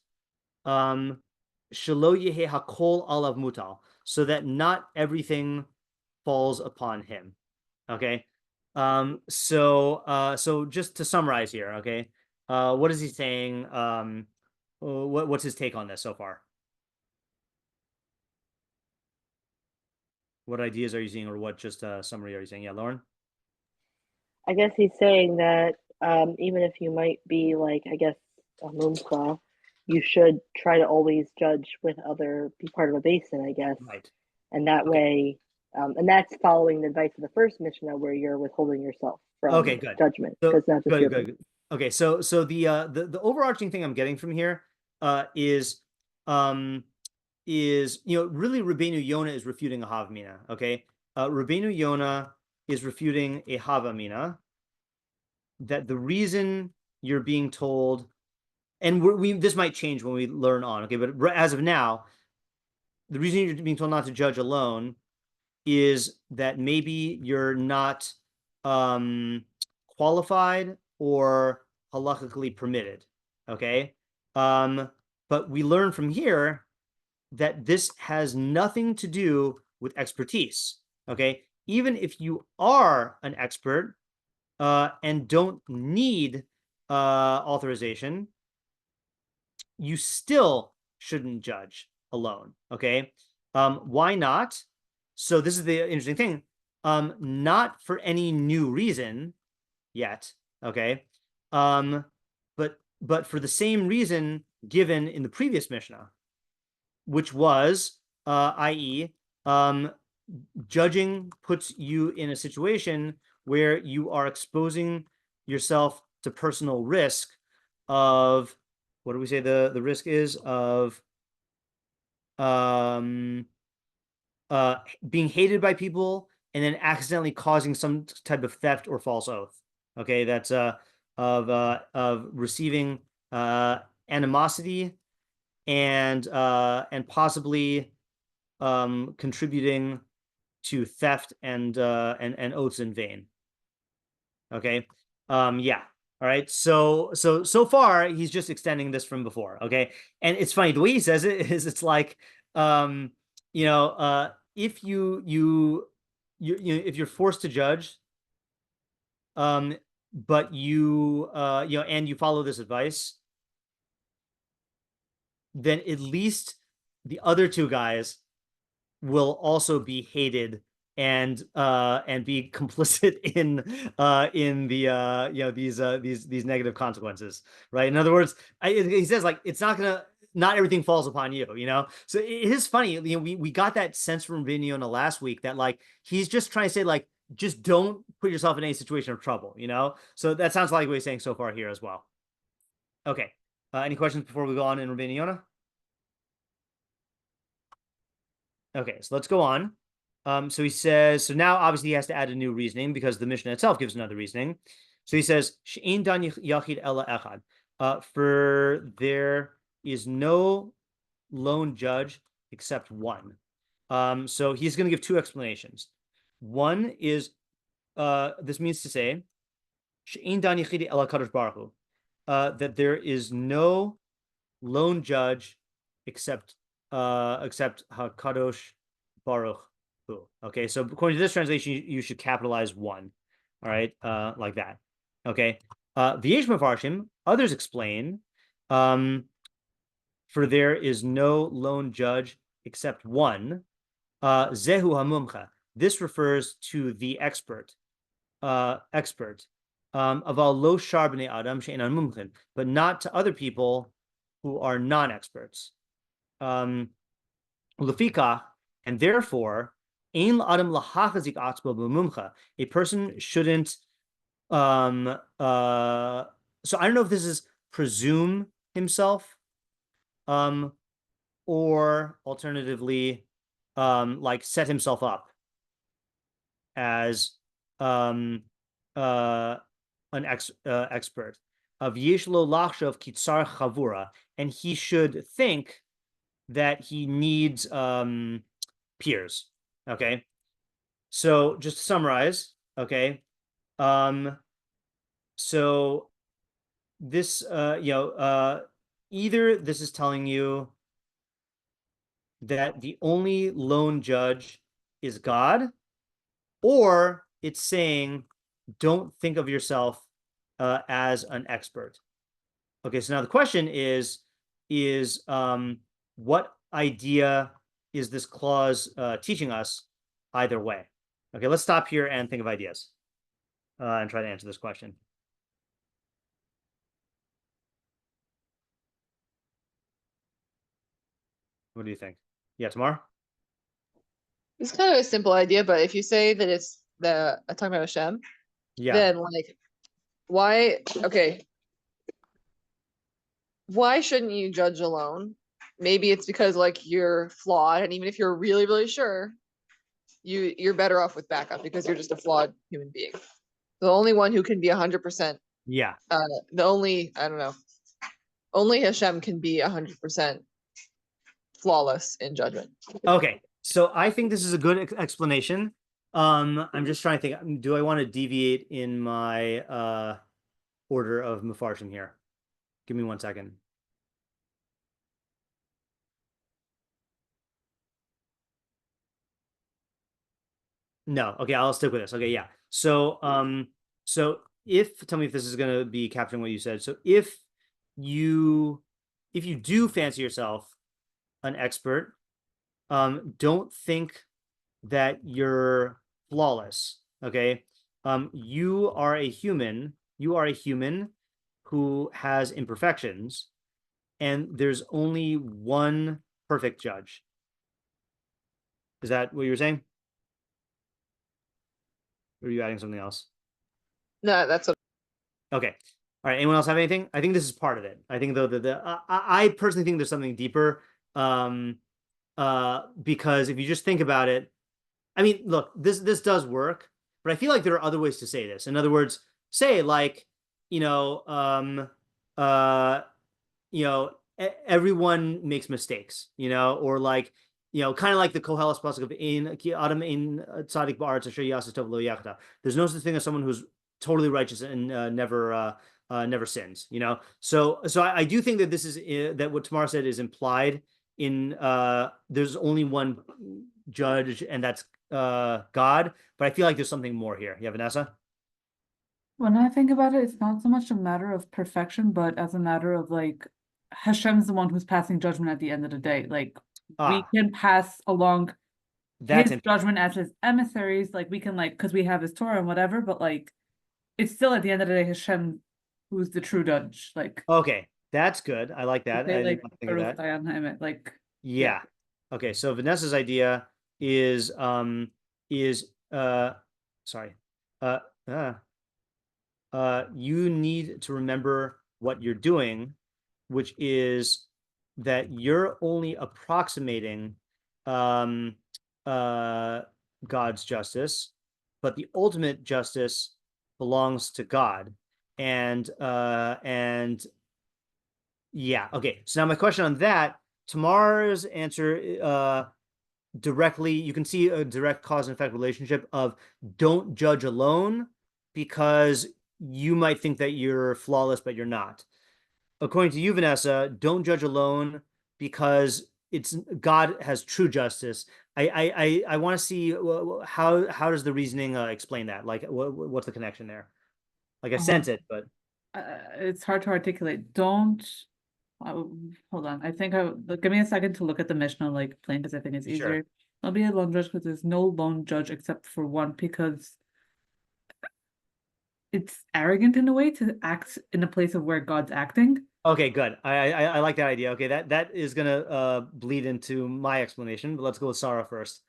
Shelo yehe hakol alav mutal, so that not everything falls upon him. Okay. So just to summarize here, okay, what is he saying? What's his take on this so far? What ideas are you seeing, or what just summary are you saying? Yeah, Lauren? I guess he's saying that even if you might be like, I guess, a mumcha, you should try to always judge with be part of a basin, I guess. Right. And that way, and that's following the advice of the first mishnah where you're withholding yourself from judgment. So, good. Okay, so the overarching thing I'm getting from here is really Rabbeinu Yonah is refuting a havamina. Okay, Rabbeinu Yonah is refuting a havamina that the reason you're being told, and this might change when we learn on. Okay, but as of now, the reason you're being told not to judge alone is that maybe you're not qualified or halakhically permitted. Okay, but we learn from here that this has nothing to do with expertise. Okay, even if you are an expert and don't need authorization, you still shouldn't judge alone. Okay, why not? So this is the interesting thing. Not for any new reason yet. Okay, but for the same reason given in the previous mishnah, which was, i.e., judging puts you in a situation where you are exposing yourself to personal risk of, what do we say the risk is of being hated by people and then accidentally causing some type of theft or false oath. Okay, that's of receiving animosity and possibly contributing to theft and oaths in vain. Okay, yeah. All right. So far he's just extending this from before. Okay, and it's funny the way he says it is it's like if if you're forced to judge, but you and you follow this advice, then at least the other two guys will also be hated and be complicit in the these negative consequences, right? In other words, he says like it's not everything falls upon you, So it is funny, we got that sense from Vinyona last week that like he's just trying to say like just don't put yourself in any situation of trouble, So that sounds like what he's saying so far here as well. Okay, any questions before we go on in Vinyona? Okay, so let's go on. So he says, so now obviously he has to add a new reasoning because the Mishnah itself gives another reasoning. So he says, She'ein dan yachid ela echad. For there is no lone judge except one. So he's going to give two explanations. One is, this means to say, She'ein dan yachid ela kadosh baruch hu, that there is no lone judge except Hakadosh Baruch Hu. Okay, so according to this translation, you should capitalize one. All right, like that. Okay. V'yesh mefarshim, others explain, for there is no lone judge except one. Zehu hamumcha. This refers to the expert. Aval lo shar b'nei adam she'enan mumchin, but not to other people who are non-experts. Lefika, and therefore, ein adam lahachazik atzmo b'mumcha. A person shouldn't. So I don't know if this is presume himself, or alternatively, like set himself up as an expert of yeshlo lachshav kitzar chavura, and he should think that he needs peers. Okay, so just to summarize, okay, so this either this is telling you that the only lone judge is God, or it's saying don't think of yourself as an expert. Okay, so now the question is what idea is this clause teaching us either way? Okay, let's stop here and think of ideas and try to answer this question. What do you think? Yeah, Tamar? It's kind of a simple idea, but if you say that it's talking about Hashem, then like why shouldn't you judge alone? Maybe it's because like you're flawed, and even if you're really, really sure, you're better off with backup because you're just a flawed human being. The only one who can be 100%. Yeah. Only Hashem can be 100% flawless in judgment. Okay, so I think this is a good explanation. I'm just trying to think. Do I want to deviate in my order of Mefarshim here? Give me 1 second. No, okay, I'll stick with this. Okay, yeah. So tell me if this is gonna be capturing what you said. So if you do fancy yourself an expert, don't think that you're flawless. Okay. You are a human who has imperfections, and there's only one perfect judge. Is that what you were saying? Or are you adding something else? No, that's what. Okay. All right. Anyone else have anything? I think this is part of it. I think though I personally think there's something deeper. Because if you just think about it, I mean, look, this does work, but I feel like there are other ways to say this. In other words, say like, everyone makes mistakes, or like, kind of like the Koheles pasuk of Adam in Tzadik Ba'aretz Asher Yaseh Tov Lo Yachta. There's no such thing as someone who's totally righteous and never sins, So I do think that this is that what Tamar said is implied in there's only one judge, and that's God, but I feel like there's something more here. Yeah, Vanessa? When I think about it, it's not so much a matter of perfection, but as a matter of like Hashem's the one who's passing judgment at the end of the day. Like we can pass along his judgment as his emissaries, like we can like because we have his Torah and whatever, but like it's still at the end of the day Hashem who's the true judge. Like okay, that's good. I like that. I didn't think of that. Like yeah. Okay, so Vanessa's idea is sorry. You need to remember what you're doing, which is that you're only approximating God's justice, but the ultimate justice belongs to God. And yeah, okay. So now my question on that, Tamar's answer directly, you can see a direct cause and effect relationship of don't judge alone because you might think that you're flawless, but you're not. According to you, Vanessa, don't judge alone because it's God has true justice. I want to see how does the reasoning explain that? Like, what's the connection there? Like, I sense it, but it's hard to articulate. Don't hold on. I think give me a second to look at the mishnah like plain because I think it's easier. Sure. I'll be a lone judge because there's no lone judge except for one because it's arrogant in a way to act in a place of where God's acting. Okay, good. I like that idea. Okay, that is gonna bleed into my explanation, but let's go with Sarah first.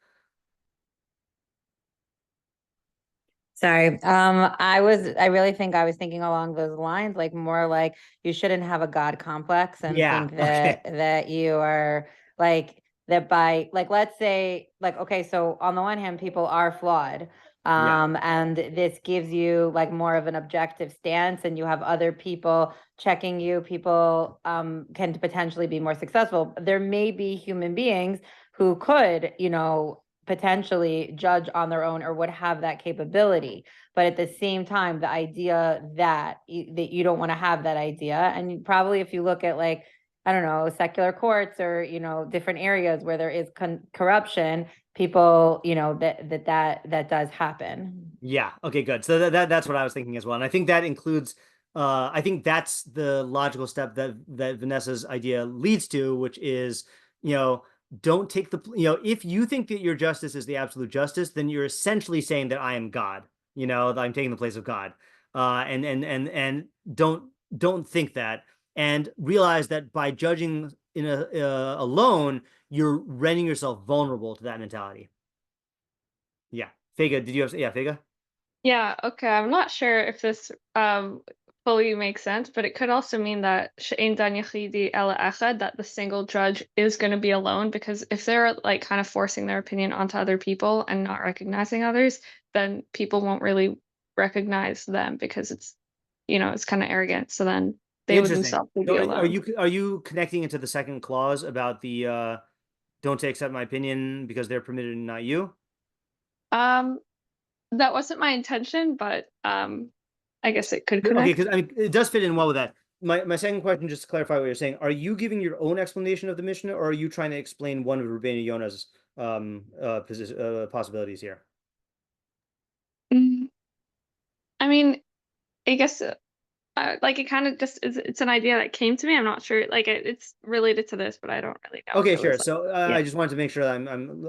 Sorry. I really think I was thinking along those lines, like more like you shouldn't have a God complex and think that that you are like that by like let's say like okay, so on the one hand, people are flawed. And this gives you like more of an objective stance, and you have other people checking you. People can potentially be more successful. There may be human beings who could, potentially judge on their own or would have that capability, but at the same time the idea that you don't want to have that idea, and probably if you look at like I don't know secular courts or different areas where there is corruption, people that does happen. Yeah, okay, good. So that's what I was thinking as well, and I think that includes I think that's the logical step that Vanessa's idea leads to, which is don't take the if you think that your justice is the absolute justice, then you're essentially saying that I am God, that I'm taking the place of God, and don't think that, and realize that by judging in alone, you're rendering yourself vulnerable to that mentality. Yeah, Fega, did you have Fega? Yeah, okay. I'm not sure if this fully makes sense, but it could also mean that that the single judge is going to be alone, because if they're like kind of forcing their opinion onto other people and not recognizing others, then people won't really recognize them because it's it's kind of arrogant. So then they would themselves be alone. Are you connecting it to the second clause about the don't accept my opinion because they're permitted and not you? That wasn't my intention, but I guess it could connect. Okay, because I mean, it does fit in well with that. My second question, just to clarify what you're saying, are you giving your own explanation of the mishnah, or are you trying to explain one of Rabbeinu Yonah's possibilities here? I mean, I guess like it kind of just it's an idea that came to me. I'm not sure, like it's related to this, but I don't really know. Okay, sure. So I just wanted to make sure that I'm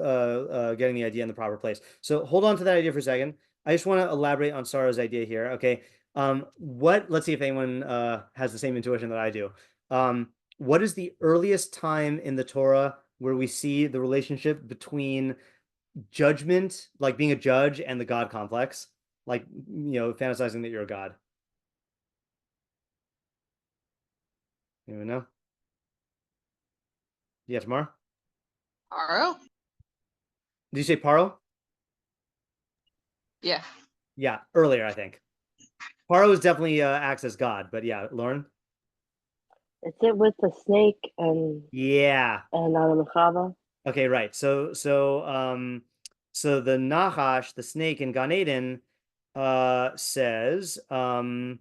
getting the idea in the proper place. So hold on to that idea for a second. I just want to elaborate on Sarah's idea here. Okay. Let's see if anyone has the same intuition that I do. What is the earliest time in the Torah where we see the relationship between judgment, like being a judge, and the God complex, like fantasizing that you're a god? Anyone know? Yeah, Tamar? Paro? Did you say Paro? Yeah. Yeah, earlier, I think. Paro is definitely acts as God, but yeah, Lauren? Is it with the snake and Adam Chava? Okay, right. So the Nachash, the snake in Gan Eden, says, okay,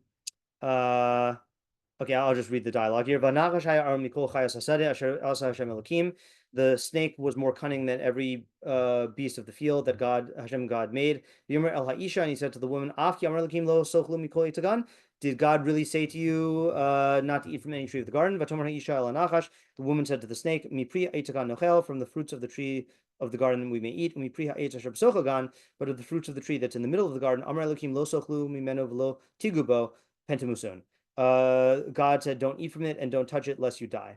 I'll just read the dialogue here. the snake was more cunning than every beast of the field that Hashem God made. V'yomer el ha'isha, and he said to the woman, Af ki amar Elokim lo sochlu mikol etagan. Did God really say to you not to eat from any tree of the garden? V'tomer ha'isha el ha'nachash. The woman said to the snake, Mi pri etagan nochel, from the fruits of the tree of the garden we may eat. Mi pri ha'etz asher b'sochagan, but of the fruits of the tree that's in the middle of the garden, Amar Elokim lo sochlu mimeno v'lo tigubo pentamuson. God said, don't eat from it and don't touch it lest you die.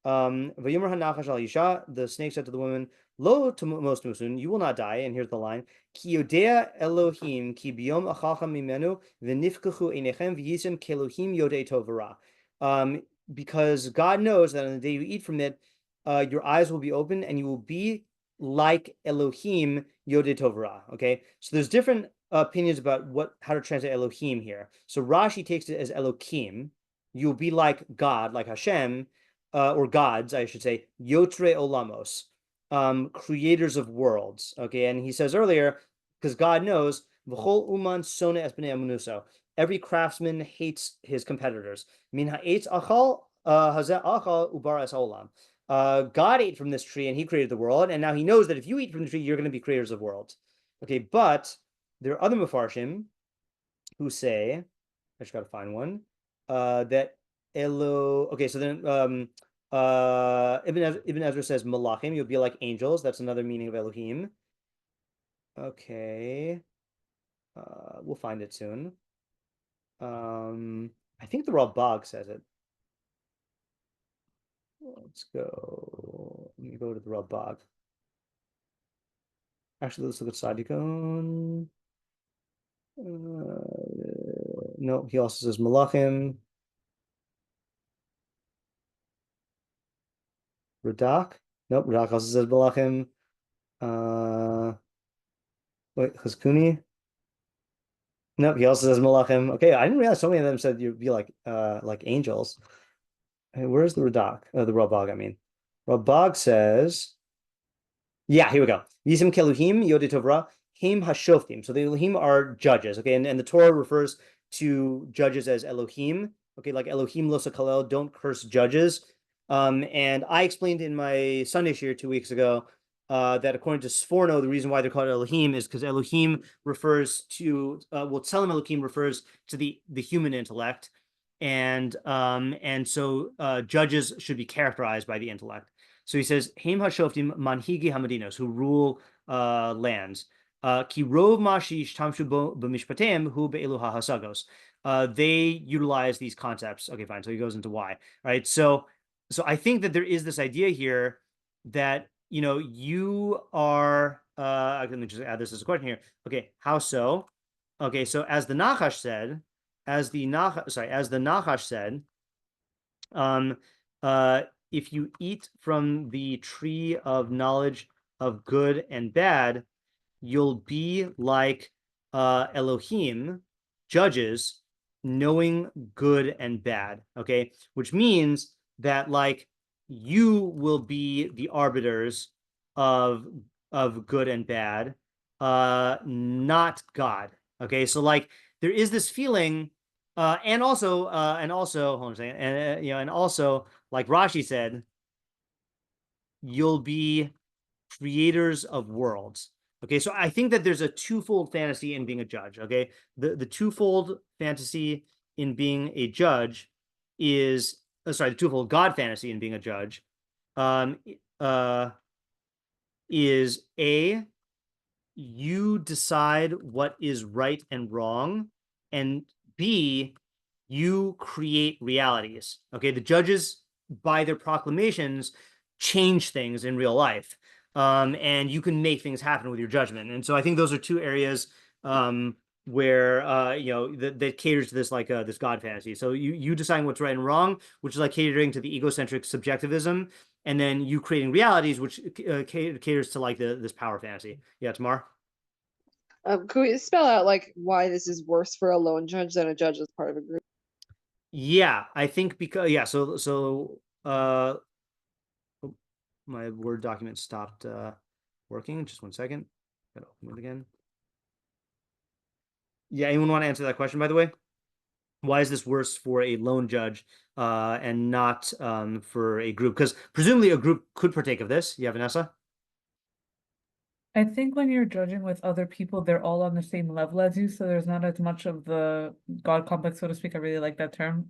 V'yomer ha'nachash al yisha, the snake said to the woman, Lo most musun, you will not die. And here's the line: Ki yodea Elohim ki biyom achacha mimenu v'nifkachu einechem v'yisem kelohim yodei tov v'ra. Because God knows that on the day you eat from it, your eyes will be open and you will be like Elohim yodei tov v'ra. Okay, so there's different opinions about how to translate Elohim here. So Rashi takes it as Elokim. You'll be like God, like Hashem, or gods, I should say, Yotre Olamos, creators of worlds. Okay, and he says earlier, because God knows, V'chol uman sone es b'nei amunuso. Every craftsman hates his competitors. Min ha'etz achal hazeh achal ubar es olam. God ate from this tree and he created the world, and now he knows that if you eat from the tree, you're going to be creators of worlds. Okay, but there are other Mefarshim who say, I just got to find one, that okay, so then Ibn Ezra says malachim, you'll be like angels. That's another meaning of Elohim. Okay, we'll find it soon. I think the Ralbag says it. Let's go. Let me go to the Ralbag. Actually, let's look at Sadikon. No, he also says malachim. Radak? Nope, Radak also says malachim. Wait, Chazkuni? Nope, he also says malachim. Okay, I didn't realize so many of them said you'd be like angels. Hey, where's the Radak? The Ralbag, I mean. Ralbag says, yeah, here we go. Yisem keluhim yodei tovra him hashoftim. So the Elohim are judges, okay, and the Torah refers to judges as Elohim, okay, like Elohim lo sakalel, don't curse judges. And I explained in my Sunday shiur 2 weeks ago that according to Sforno, the reason why they're called Elohim is because Elohim refers to, Tselem Elohim refers to the human intellect, and so judges should be characterized by the intellect. So he says, Heim hashoftim manhigi hamadinos, who rule lands. Ki rov mashi shtamshu b'mishpateim hu be'elu ha'hasagos. They utilize these concepts. Okay, fine. So he goes into why. Right. So I think that there is this idea here that, you are, let me just add this as a question here. Okay, how so? Okay, so as the Nachash said, if you eat from the tree of knowledge of good and bad, you'll be like Elohim, judges, knowing good and bad. Okay, which means that like you will be the arbiters of good and bad, not God. Okay, so like there is this feeling, and also hold on a second, and also like Rashi said, you'll be creators of worlds. Okay, so I think that there's a twofold fantasy in being a judge. Okay, the twofold fantasy in being a judge is the twofold God fantasy in being a judge is A, you decide what is right and wrong, and B, you create realities. Okay, the judges, by their proclamations, change things in real life. And you can make things happen with your judgment. And so I think those are two areas where that caters to this this God fantasy. So you deciding what's right and wrong, which is like catering to the egocentric subjectivism, and then you creating realities, which caters to like this power fantasy. Yeah, Tamar. Could we spell out like why this is worse for a lone judge than a judge as part of a group? Yeah, I think because my Word document stopped working. Just 1 second. Gotta open it again. Yeah, anyone want to answer that question, by the way? Why is this worse for a lone judge and not for a group, because presumably a group could partake of this. Yeah, Vanessa? I think when you're judging with other people, they're all on the same level as you, so there's not as much of the God complex, so to speak. I really like that term.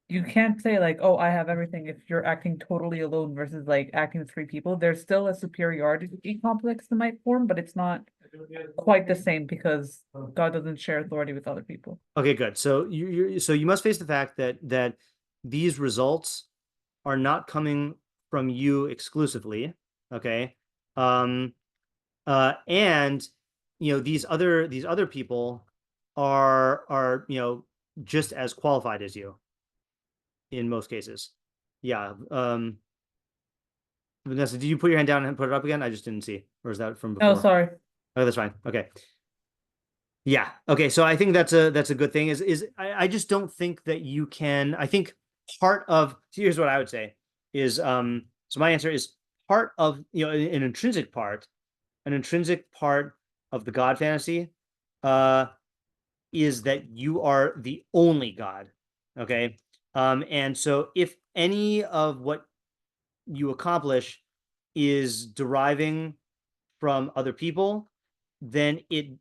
You can't say like, oh, I have everything if you're acting totally alone versus like acting with three people. There's still a superiority complex that might form, but it's not quite the same because God doesn't share authority with other people. Okay, good. So you must face the fact that these results are not coming from you exclusively. Okay. And these other people are just as qualified as you in most cases. Yeah. Vanessa, did you put your hand down and put it up again? I just didn't see. Or is that from before? Oh, sorry. Oh, that's fine. Okay. Yeah. Okay. So I think that's a good thing. I just don't think that you can. I think part of here's what I would say is so my answer is part of an intrinsic part of the God fantasy is that you are the only God. Okay. And so if any of what you accomplish is deriving from other people, then it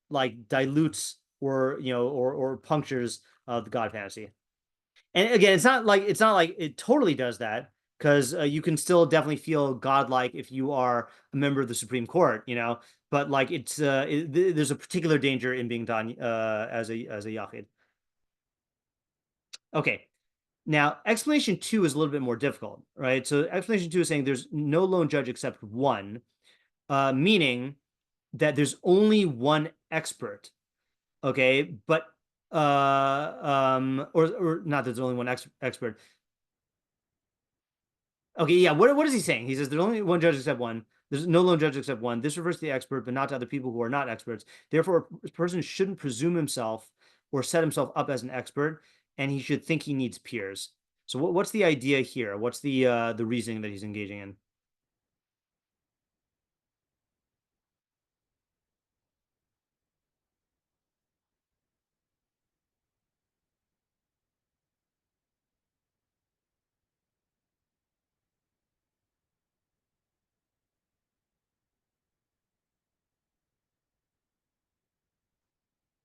like dilutes or punctures the God fantasy. And again, it's not like it totally does that, because you can still definitely feel godlike if you are a member of the Supreme Court, but like there's a particular danger in being done as a yachid. Okay. Now, explanation 2 is a little bit more difficult, right? So explanation 2 is saying there's no lone judge except one, meaning that there's only one expert, okay? But or not that there's only one expert. Okay, yeah. What is he saying? He says there's only one judge except one. There's no lone judge except one. This refers to the expert, but not to other people who are not experts. Therefore, a person shouldn't presume himself or set himself up as an expert, and he should think he needs peers. So what's the idea here? What's the reasoning that he's engaging in?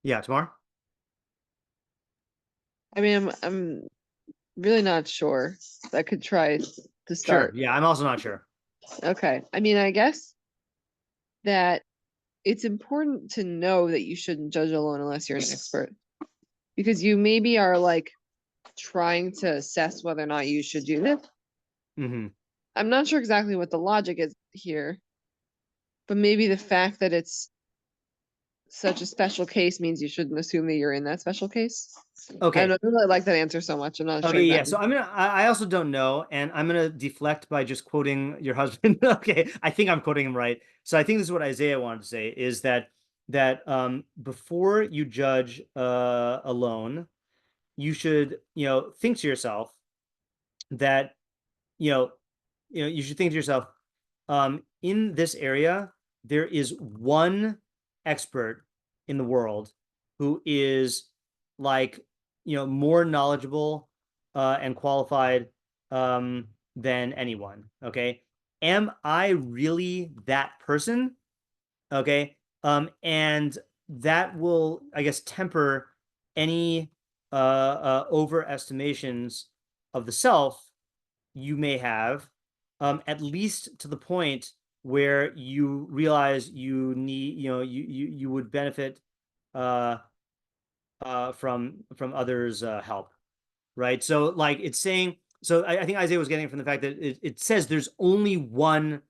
Yeah, Tamar? I mean, I'm really not sure. I could try to start. Sure. Yeah, I'm also not sure. Okay. I mean, I guess that it's important to know that you shouldn't judge alone unless you're an expert, because you maybe are like trying to assess whether or not you should do this. Mm-hmm. I'm not sure exactly what the logic is here, but maybe the fact that it's such a special case means you shouldn't assume that you're in that special case. Okay. I don't really like that answer so much. I'm not sure. Okay, yeah. So I also don't know, and I'm gonna deflect by just quoting your husband. Okay, I think I'm quoting him right. So I think this is what Isaiah wanted to say, is that before you judge alone, you should think to yourself that you should think to yourself, in this area there is one expert in the world who is like more knowledgeable and qualified than anyone. Okay, am I really that person? Okay, and that will, I guess, temper any overestimations of the self you may have, at least to the point where you realize you need, you would benefit from others' help, right? So like it's saying, so I think Isaiah was getting it from the fact that it says there's only one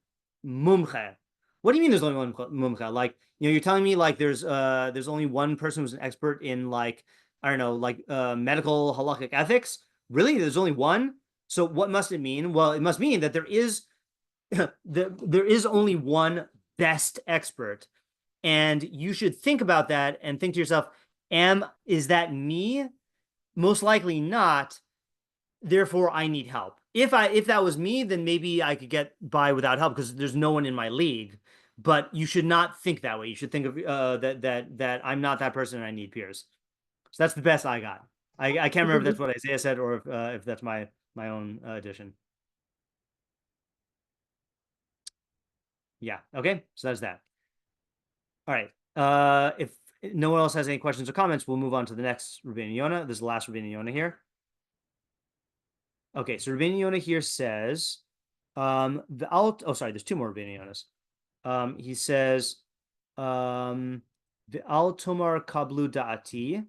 mumche. What do you mean there's only one mumche? Like, you're telling me like there's only one person who's an expert in, like, I don't know, like medical halakhic ethics? Really? There's only one? So what must it mean? Well, it must mean that there is there is only one best expert, and you should think about that and think to yourself, is that me? Most likely not. Therefore, I need help. If that was me, then maybe I could get by without help because there's no one in my league. But you should not think that way. You should think of that I'm not that person and I need peers. So that's the best I got. I can't remember if that's what Isaiah said or if that's my own addition. Yeah. Okay. So that's that. All right. If no one else has any questions or comments, we'll move on to the next Rabbeinu Yonah. This is the last Rabbeinu Yonah here. Okay, so Rabbeinu Yonah here says, there's two more Rabbeinu Yonahs. He says, the al tomar kablu da'ati,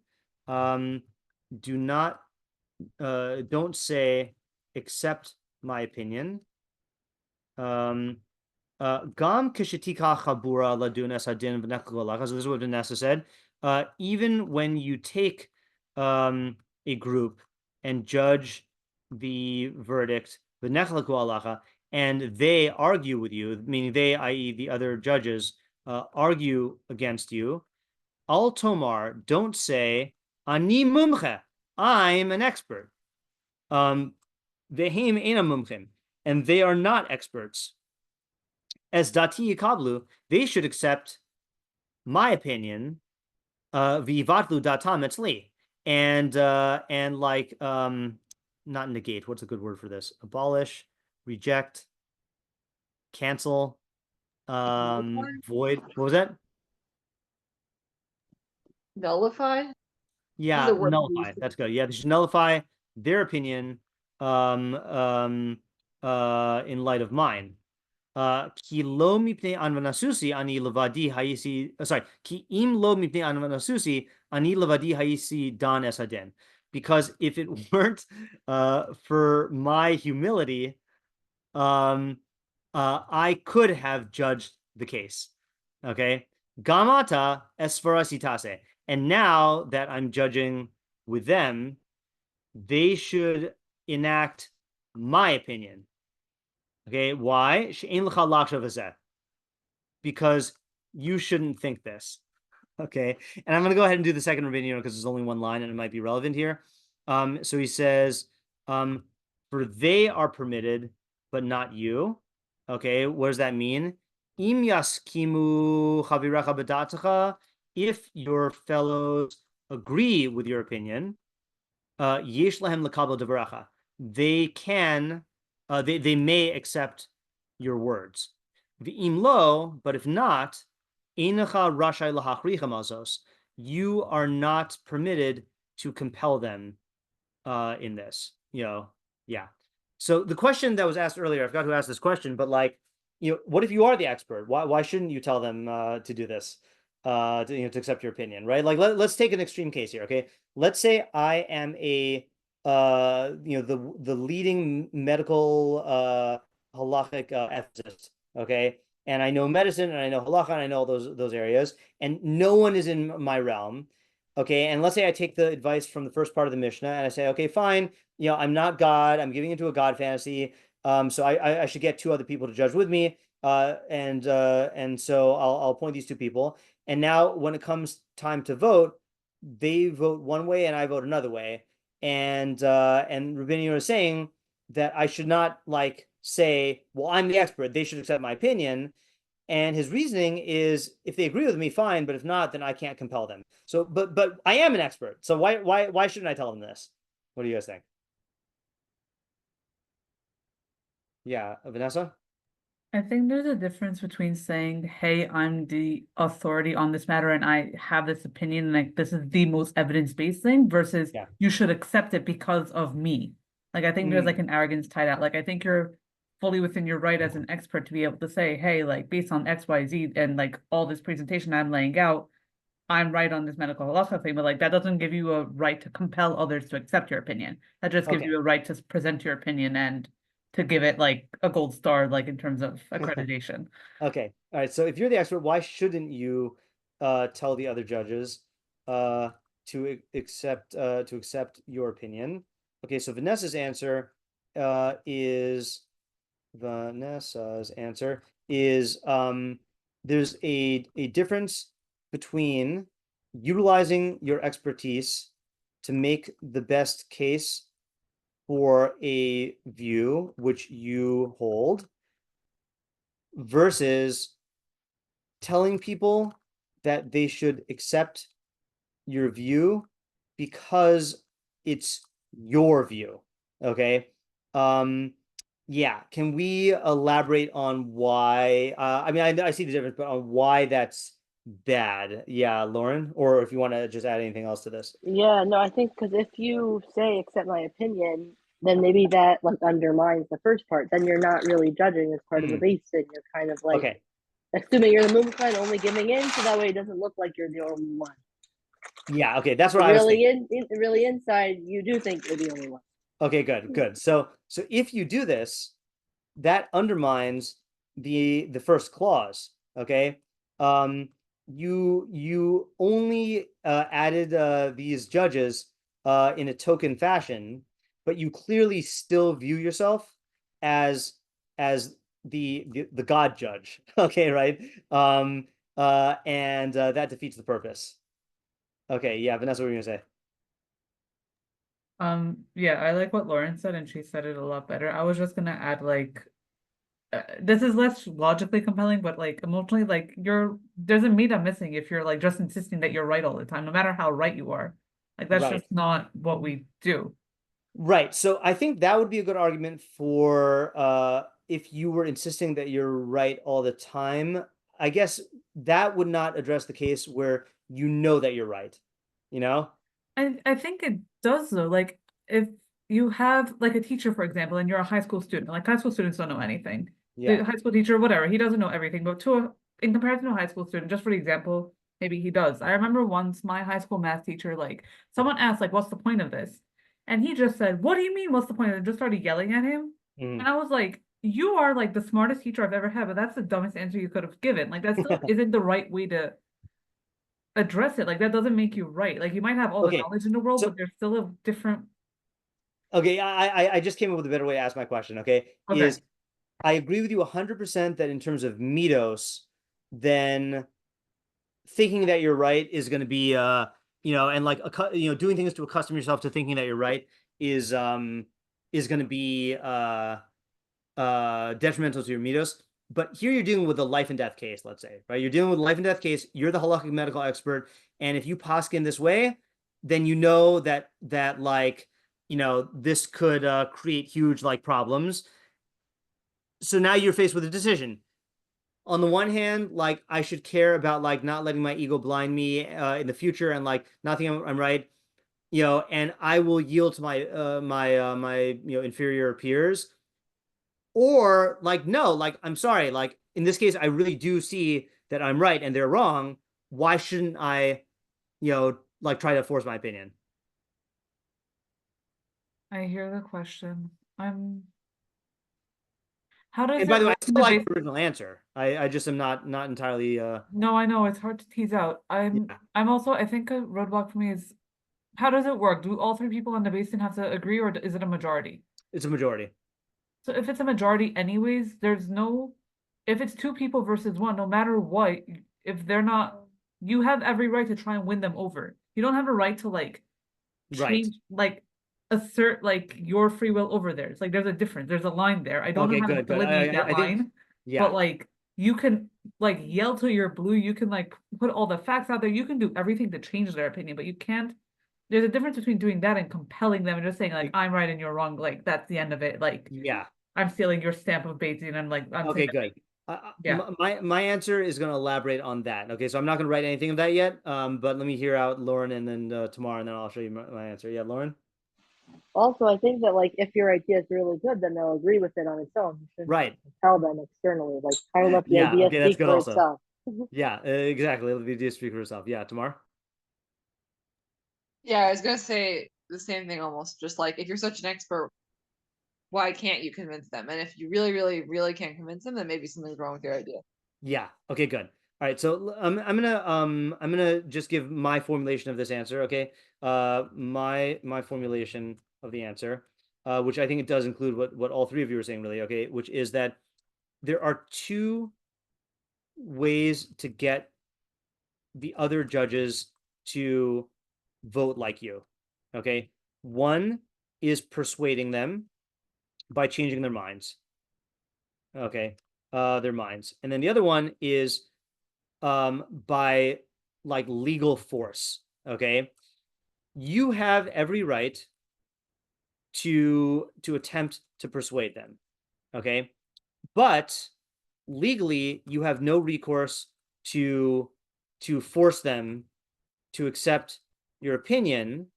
don't say accept my opinion. Gam kishetika chabura ladun esadin v'nechol. So this is what Vanessa said. Even when you take a group and judge the verdict, v'nechol halacha, and they argue with you, meaning they, i.e., the other judges, argue against you. Al tomar, don't say ani mumche, I'm an expert. Vehim ena mumchim, and they are not experts. As dati yikablu, they should accept my opinion. V'ivatlu datam etzli, and like not negate. What's a good word for this? Abolish, reject, cancel, void. What was that? Nullify. Yeah, nullify. That's good. Yeah, they should nullify their opinion in light of mine. Ki lo mipnei anvanasusi ani levadi hayisi. Sorry, ki im lo mipnei anvanasusi ani levadi hayisi dan esaden. Because if it weren't for my humility, I could have judged the case. Okay, gamata esfarasitase. And now that I'm judging with them, they should enact my opinion. Okay, why? Because you shouldn't think this. Okay, and I'm going to go ahead and do the second Rabbeinu because there's only one line and it might be relevant here. So he says, for they are permitted, but not you. Okay, what does that mean? Im yaskimu chaviracha b'datacha. If your fellows agree with your opinion, yesh lahem lekabel devaracha. They can, they may accept your words. V'im lo, but if not, einacha rashai lahachricha mazos. You are not permitted to compel them in this. Yeah. So the question that was asked earlier, I forgot who asked this question, but like, what if you are the expert? Why shouldn't you tell them to do this? To accept your opinion, right? Like let's take an extreme case here, okay? Let's say I am a the leading medical halachic ethicist, okay? And I know medicine and I know halacha and I know all those areas, and no one is in my realm, okay? And let's say I take the advice from the first part of the Mishnah and I say, okay, fine, I'm not God, I'm giving into a God fantasy, so I should get two other people to judge with me, and so I'll appoint these two people. And now when it comes time to vote, they vote one way and I vote another way. And Rabbeinu Yonah is saying that I should not like say, well, I'm the expert, they should accept my opinion. And his reasoning is if they agree with me, fine, but if not, then I can't compel them. So but I am an expert. So why shouldn't I tell them this? What do you guys think? Yeah, Vanessa? I think there's a difference between saying, hey, I'm the authority on this matter and I have this opinion, like this is the most evidence-based thing, versus you should accept it because of me. Like I think there's like an arrogance tied out. Like I think you're fully within your right as an expert to be able to say, hey, like based on X, Y, Z and like all this presentation I'm laying out, I'm right on this medical halacha thing, but like that doesn't give you a right to compel others to accept your opinion. That just gives you a right to present your opinion and to give it like a gold star, like in terms of accreditation. Okay. All right. So if you're the expert, why shouldn't you tell the other judges to accept your opinion? Okay. So Vanessa's answer is there's a difference between utilizing your expertise to make the best case for a view which you hold versus telling people that they should accept your view because it's your view. Okay. Yeah. Can we elaborate on why? I mean, I see the difference, but on why that's bad. Yeah, Lauren, or if you want to just add anything else to this. Yeah, no, I think because if you say accept my opinion, then maybe that like undermines the first part. Then you're not really judging as part of the beast, and you're kind of like Okay. assuming you're the mumchai, only giving in, so that way it doesn't look like you're the only one. Yeah. Okay. That's what I was thinking. Really inside, you do think you're the only one. Okay. Good. So if you do this, that undermines the first clause. Okay. You only added these judges in a token fashion, but you clearly still view yourself as the God judge. Okay, right? And that defeats the purpose. Okay, yeah, Vanessa, what were you gonna say? Yeah, I like what Lauren said, and she said it a lot better. I was just gonna add like this is less logically compelling, but like emotionally, like there's a meat I'm missing if you're like just insisting that you're right all the time, no matter how right you are. Like that's just not what we do. Right. So I think that would be a good argument for if you were insisting that you're right all the time. I guess that would not address the case where you know that you're right, you know? I think it does though. Like if you have like a teacher, for example, and you're a high school student, like high school students don't know anything. Yeah. The high school teacher, whatever, he doesn't know everything, but in comparison to a high school student, just for the example, maybe he does. I remember once my high school math teacher, like someone asked, like, what's the point of this? And he just said, what do you mean, what's the point of it? And just started yelling at him. And I was like, you are like the smartest teacher I've ever had, but that's the dumbest answer you could have given. Like that still isn't the right way to address it. Like that doesn't make you right. Like you might have all the knowledge in the world, but there's still a different. Okay, I just came up with a better way to ask my question. Okay. Is I agree with you 100% that in terms of mitos, then thinking that you're right is going to be and like doing things to accustom yourself to thinking that you're right is going to be detrimental to your mitos. But here you're dealing with a life and death case, let's say, right? You're dealing with a life and death case. You're the halakhic medical expert, and if you poskin this way, then you know that like this could create huge like problems. So now you're faced with a decision. On the one hand, like I should care about like not letting my ego blind me in the future and like not thinking I'm right, and I will yield to my my inferior peers. Or like, no, like, I'm sorry, like in this case, I really do see that I'm right and they're wrong. Why shouldn't I, like try to force my opinion? I hear the question. How does And by the way, I work still like the original answer. I just am not entirely No, I know it's hard to tease out. I'm also, I think a roadblock for me is how does it work? Do all three people on the basin have to agree, or is it a majority? It's a majority. So if it's a majority anyways, if it's two people versus one, no matter what, if they're not, you have every right to try and win them over. You don't have a right to like change, like assert like your free will over theirs. Like there's a difference. There's a line there. I don't know how to delineate that line, but like you can like yell till you're blue. You can like put all the facts out there. You can do everything to change their opinion, but you can't. There's a difference between doing that and compelling them and just saying like I'm right and you're wrong. Like that's the end of it. Like I'm stealing your stamp of Beitzin and I'm like I'm okay, good. My answer is going to elaborate on that. Okay, so I'm not going to write anything of that yet. But let me hear out Lauren and then tomorrow, and then I'll show you my answer. Yeah, Lauren. Also, I think that like if your idea is really good, then they'll agree with it on its own. You shouldn't tell them externally. Like kind of let the idea speak for itself. Yeah, exactly. Let the idea speak for itself. Yeah, Tamar. Yeah, I was gonna say the same thing almost. Just like if you're such an expert, why can't you convince them? And if you really, really, really can't convince them, then maybe something's wrong with your idea. Yeah. Okay, good. All right. So I'm gonna just give my formulation of this answer. Okay. My formulation of the answer, which I think it does include what all three of you are saying, really. Okay, which is that there are two ways to get the other judges to vote like you. Okay. One is persuading them by changing their minds. Okay. Their minds. And then the other one is by like legal force. Okay. You have every right to attempt to persuade them. Okay, but legally you have no recourse to force them to accept your opinion,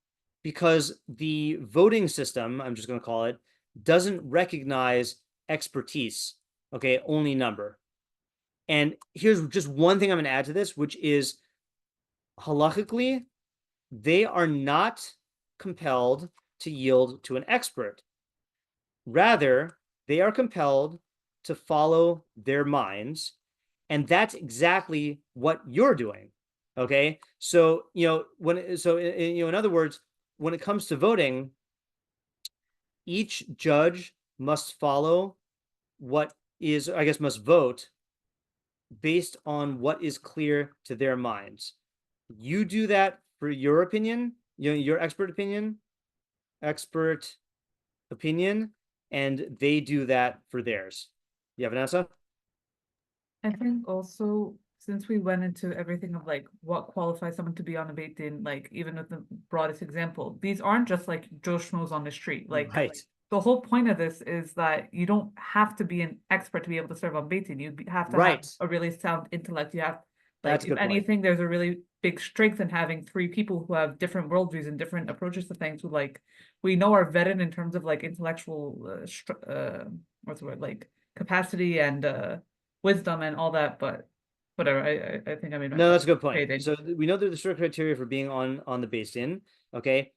because the voting system, I'm just going to call it, doesn't recognize expertise. Okay, only number. And here's just one thing I'm going to add to this, which is halachically, they are not compelled to yield to an expert. Rather, they are compelled to follow their minds. And that's exactly what you're doing. Okay. So, in other words, when it comes to voting, each judge must follow must vote based on what is clear to their minds. You do that for your opinion, your expert opinion, and they do that for theirs. Yeah, Vanessa? I think also, since we went into everything of like what qualifies someone to be on a Beit Din, like even with the broadest example, these aren't just like Joe Schmoes on the street. Like right. The whole point of this is that you don't have to be an expert to be able to serve on Beit Din. You have to right. have a really sound intellect. You have, like, if anything, there's a really big strength in having three people who have different worldviews and different approaches to things, who like we know are vetted in terms of like intellectual what's the word, like capacity and wisdom and all that. But whatever, I think I mean, no, that's a good point. So we know there's the strict criteria for being on the Beit Din, okay,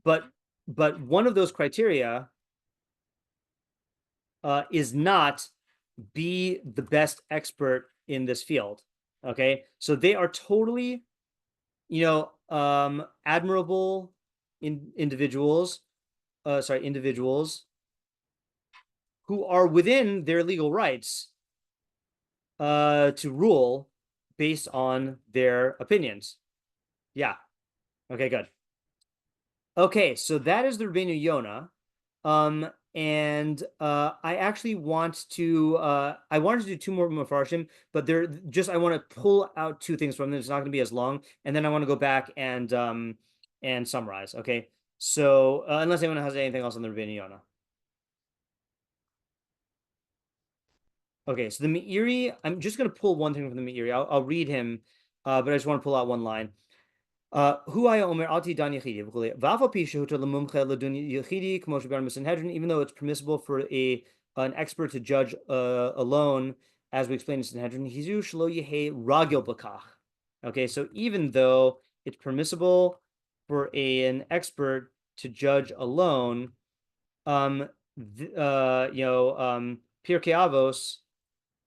but one of those criteria is not be the best expert in this field. Okay, so they are totally, admirable individuals who are within their legal rights to rule based on their opinions. Yeah. Okay, good. Okay, so that is the Rabbeinu Yonah. And I actually want to I wanted to do two more Mefarshim, but I want to pull out two things from them. It's not going to be as long, and then I want to go back and summarize. Okay, so unless anyone has anything else on the Rabbeinu Yonah. Okay, so the Meiri, I'm just going to pull one thing from the Meiri. I'll read him, but I just want to pull out one line. Even though it's permissible for an expert to judge alone, as we explained in Sanhedrin, okay, so even though it's permissible for an expert to judge alone, Pirkei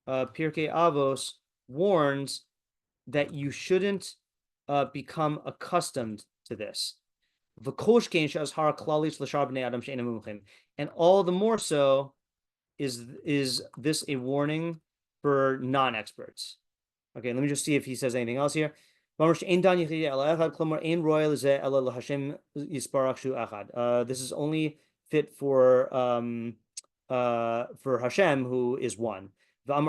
Avos warns that you shouldn't become accustomed to this. And all the more so is this a warning for non-experts. Okay, let me just see if he says anything else here. This is only fit for Hashem, who is one. Okay,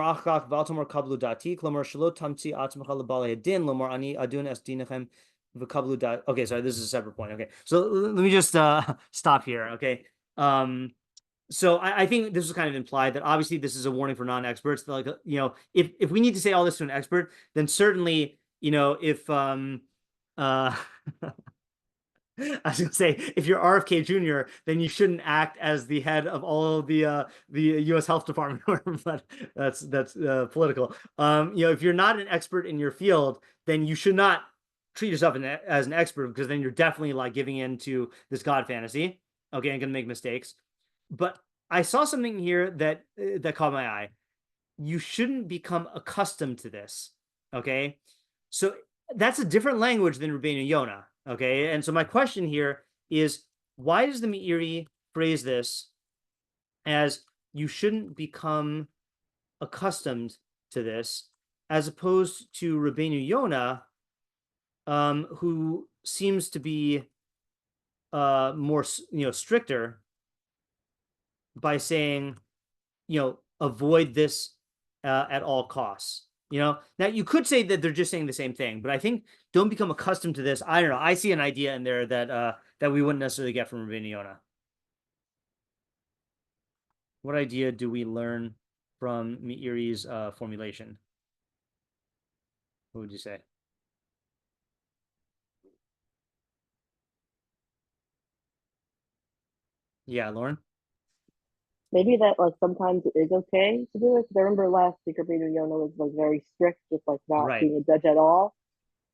sorry, this is a separate point. Okay, so let me just stop here. Okay, so I think this is kind of implied that obviously this is a warning for non-experts. Like, if we need to say all this to an expert, then certainly, if I was gonna say, if you're RFK Jr., then you shouldn't act as the head of all of the U.S. Health Department, but that's political. If you're not an expert in your field, then you should not treat yourself as an expert, because then you're definitely like giving in to this God fantasy. Okay, I'm gonna make mistakes, but I saw something here that caught my eye. You shouldn't become accustomed to this. Okay, so that's a different language than Rabbeinu Yonah. Okay, and so my question here is, why does the Meiri phrase this as you shouldn't become accustomed to this, as opposed to Rabbeinu Yonah, who seems to be more stricter, by saying, avoid this at all costs. Now you could say that they're just saying the same thing, but I think don't become accustomed to this. I don't know. I see an idea in there that we wouldn't necessarily get from Rabbeinu Yonah. What idea do we learn from Meiri's formulation? What would you say? Yeah, Lauren? Maybe that like sometimes it is okay to do it. Because I remember last speaker Peter Yona was like very strict, just like not Right. being a judge at all.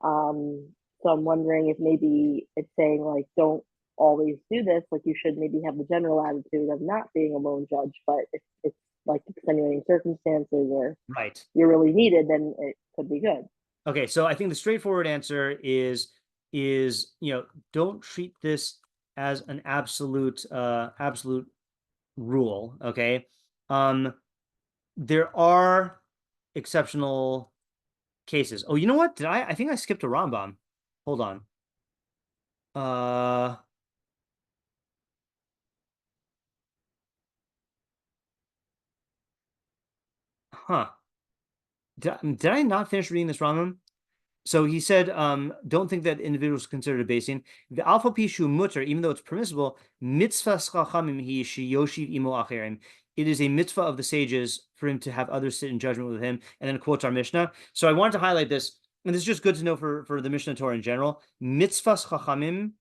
So I'm wondering if maybe it's saying like don't always do this. Like you should maybe have the general attitude of not being a lone judge, but if it's like extenuating circumstances or Right. you're really needed, then it could be good. Okay, so I think the straightforward answer is don't treat this as an absolute rule. Okay. There are exceptional cases. Oh, you know what? I think I skipped a Rambam. Hold on. Did I not finish reading this Rambam? So he said, don't think that individuals considered a basing. The alpha pishu mutter, even though it's permissible, mitzvah schachamim hi sheyoshiv imo acherim. It is a mitzvah of the sages for him to have others sit in judgment with him. And then it quotes our Mishnah. So I wanted to highlight this, and this is just good to know for the Mishnah Torah in general. Mitzvah schachamim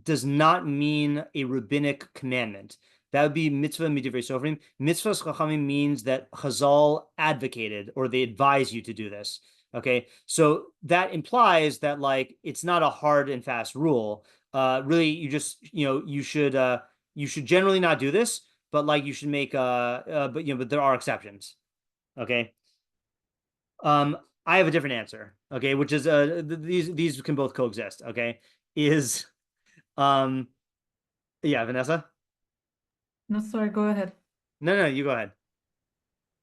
does not mean a rabbinic commandment. That would be mitzvah midivrei sofrim. Mitzvah schachamim means that Chazal advocated or they advise you to do this. Okay, so that implies that like it's not a hard and fast rule. Really, you just you should generally not do this, but like you should make but there are exceptions. Okay. I have a different answer. Okay, which is these can both coexist. Okay, is yeah, Vanessa. No, sorry, go ahead. No, you go ahead.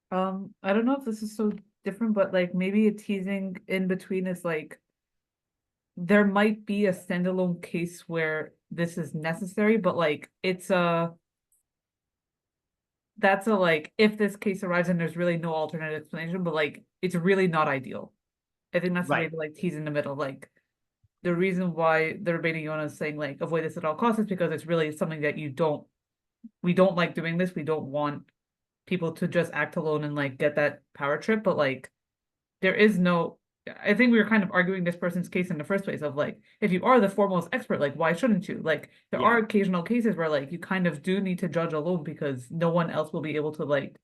I don't know if this is so different, but like maybe a teasing in between is like there might be a standalone case where this is necessary, but like that's a like if this case arrives and there's really no alternate explanation, but like it's really not ideal. I think that's the way to like tease in the middle. Like the reason why the Rebbeinu Yonah is saying like avoid this at all costs is because it's really something that we don't like doing this. We don't want people to just act alone and like get that power trip, but like there is no, I think we were kind of arguing this person's case in the first place of like, if you are the foremost expert, like why shouldn't you? Like there are occasional cases where like you kind of do need to judge alone because no one else will be able to like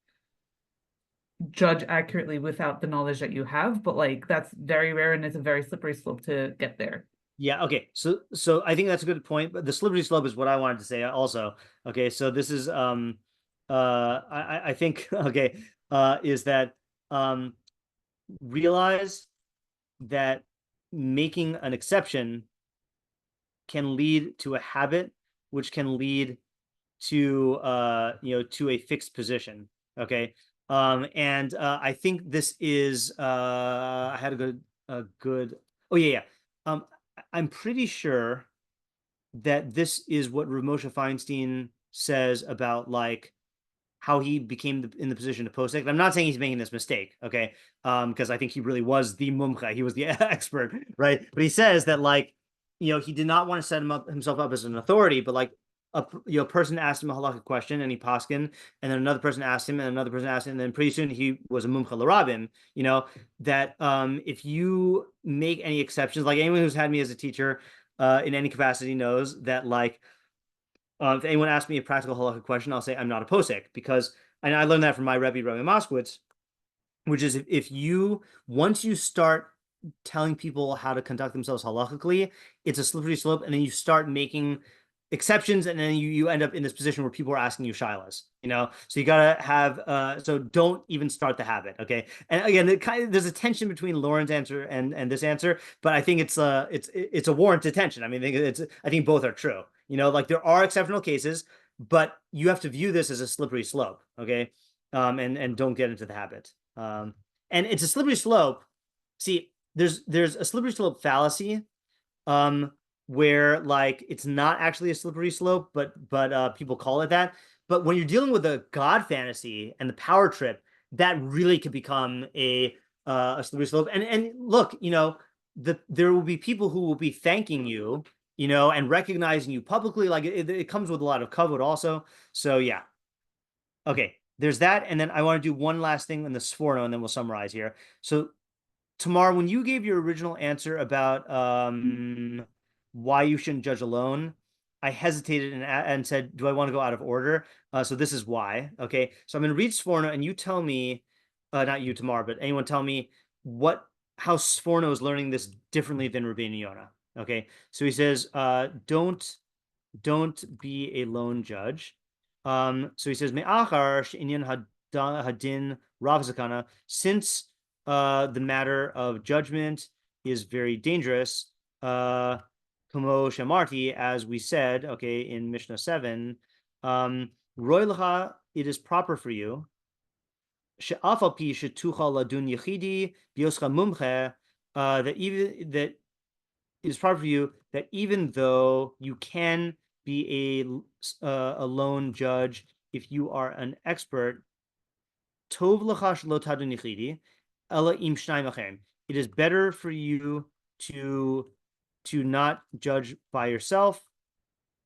judge accurately without the knowledge that you have, but like that's very rare and it's a very slippery slope to get there. Yeah, okay. So I think that's a good point, but the slippery slope is what I wanted to say also. Okay, so this is I think okay, is that realize that making an exception can lead to a habit, which can lead to to a fixed position. Okay. And I think this is I had a good oh yeah. I'm pretty sure that this is what Rav Moshe Feinstein says about like how he became in the position of posek. I'm not saying he's making this mistake, okay? Because I think he really was the mumcha, he was the expert, right? But he says that like, he did not want to set himself up as an authority, but like a person asked him a halakhic question and he poskin, and then another person asked him, and another person asked him, and then pretty soon he was a mumcha l'rabim. That if you make any exceptions, like anyone who's had me as a teacher in any capacity knows that like if anyone asks me a practical halakhic question, I'll say I'm not a posek because, and I learned that from my Rebbe Moskowitz, which is if you once you start telling people how to conduct themselves halachically, it's a slippery slope, and then you start making exceptions, and then you end up in this position where people are asking you shilas, so you gotta have so don't even start the habit. Okay. And again, there's a tension between Lauren's answer and this answer, but I think it's a warranted tension. I mean, I think both are true. Like there are exceptional cases, but you have to view this as a slippery slope. Okay. And don't get into the habit. And it's a slippery slope. See, there's a slippery slope fallacy where like it's not actually a slippery slope, but people call it that. But when you're dealing with a God fantasy and the power trip, that really could become a slippery slope. And look, there will be people who will be thanking you, and recognizing you publicly. Like it comes with a lot of kavod also. So yeah. Okay, there's that, and then I want to do one last thing in the sforno, and then we'll summarize here. So, Tamar, when you gave your original answer about why you shouldn't judge alone, I hesitated and said, do I want to go out of order? So this is why. Okay, so I'm going to read sforno, and you tell me, not you, Tamar, but anyone tell me how sforno is learning this differently than Rabbeinu Yonah. Okay, so he says, don't be a lone judge. So he says, Me'achar she'inyan hadin rav zakana, since the matter of judgment is very dangerous, kamo shamarti, as we said, okay, in Mishnah 7, roy lecha, it is proper for you, she'afal pi shetuchal ladun yechidi bioscha mumche, that it is proper for you that even though you can be a lone judge if you are an expert, tov lecha shelo tadun yechidi ela im shnayim acherim. It is better for you to not judge by yourself,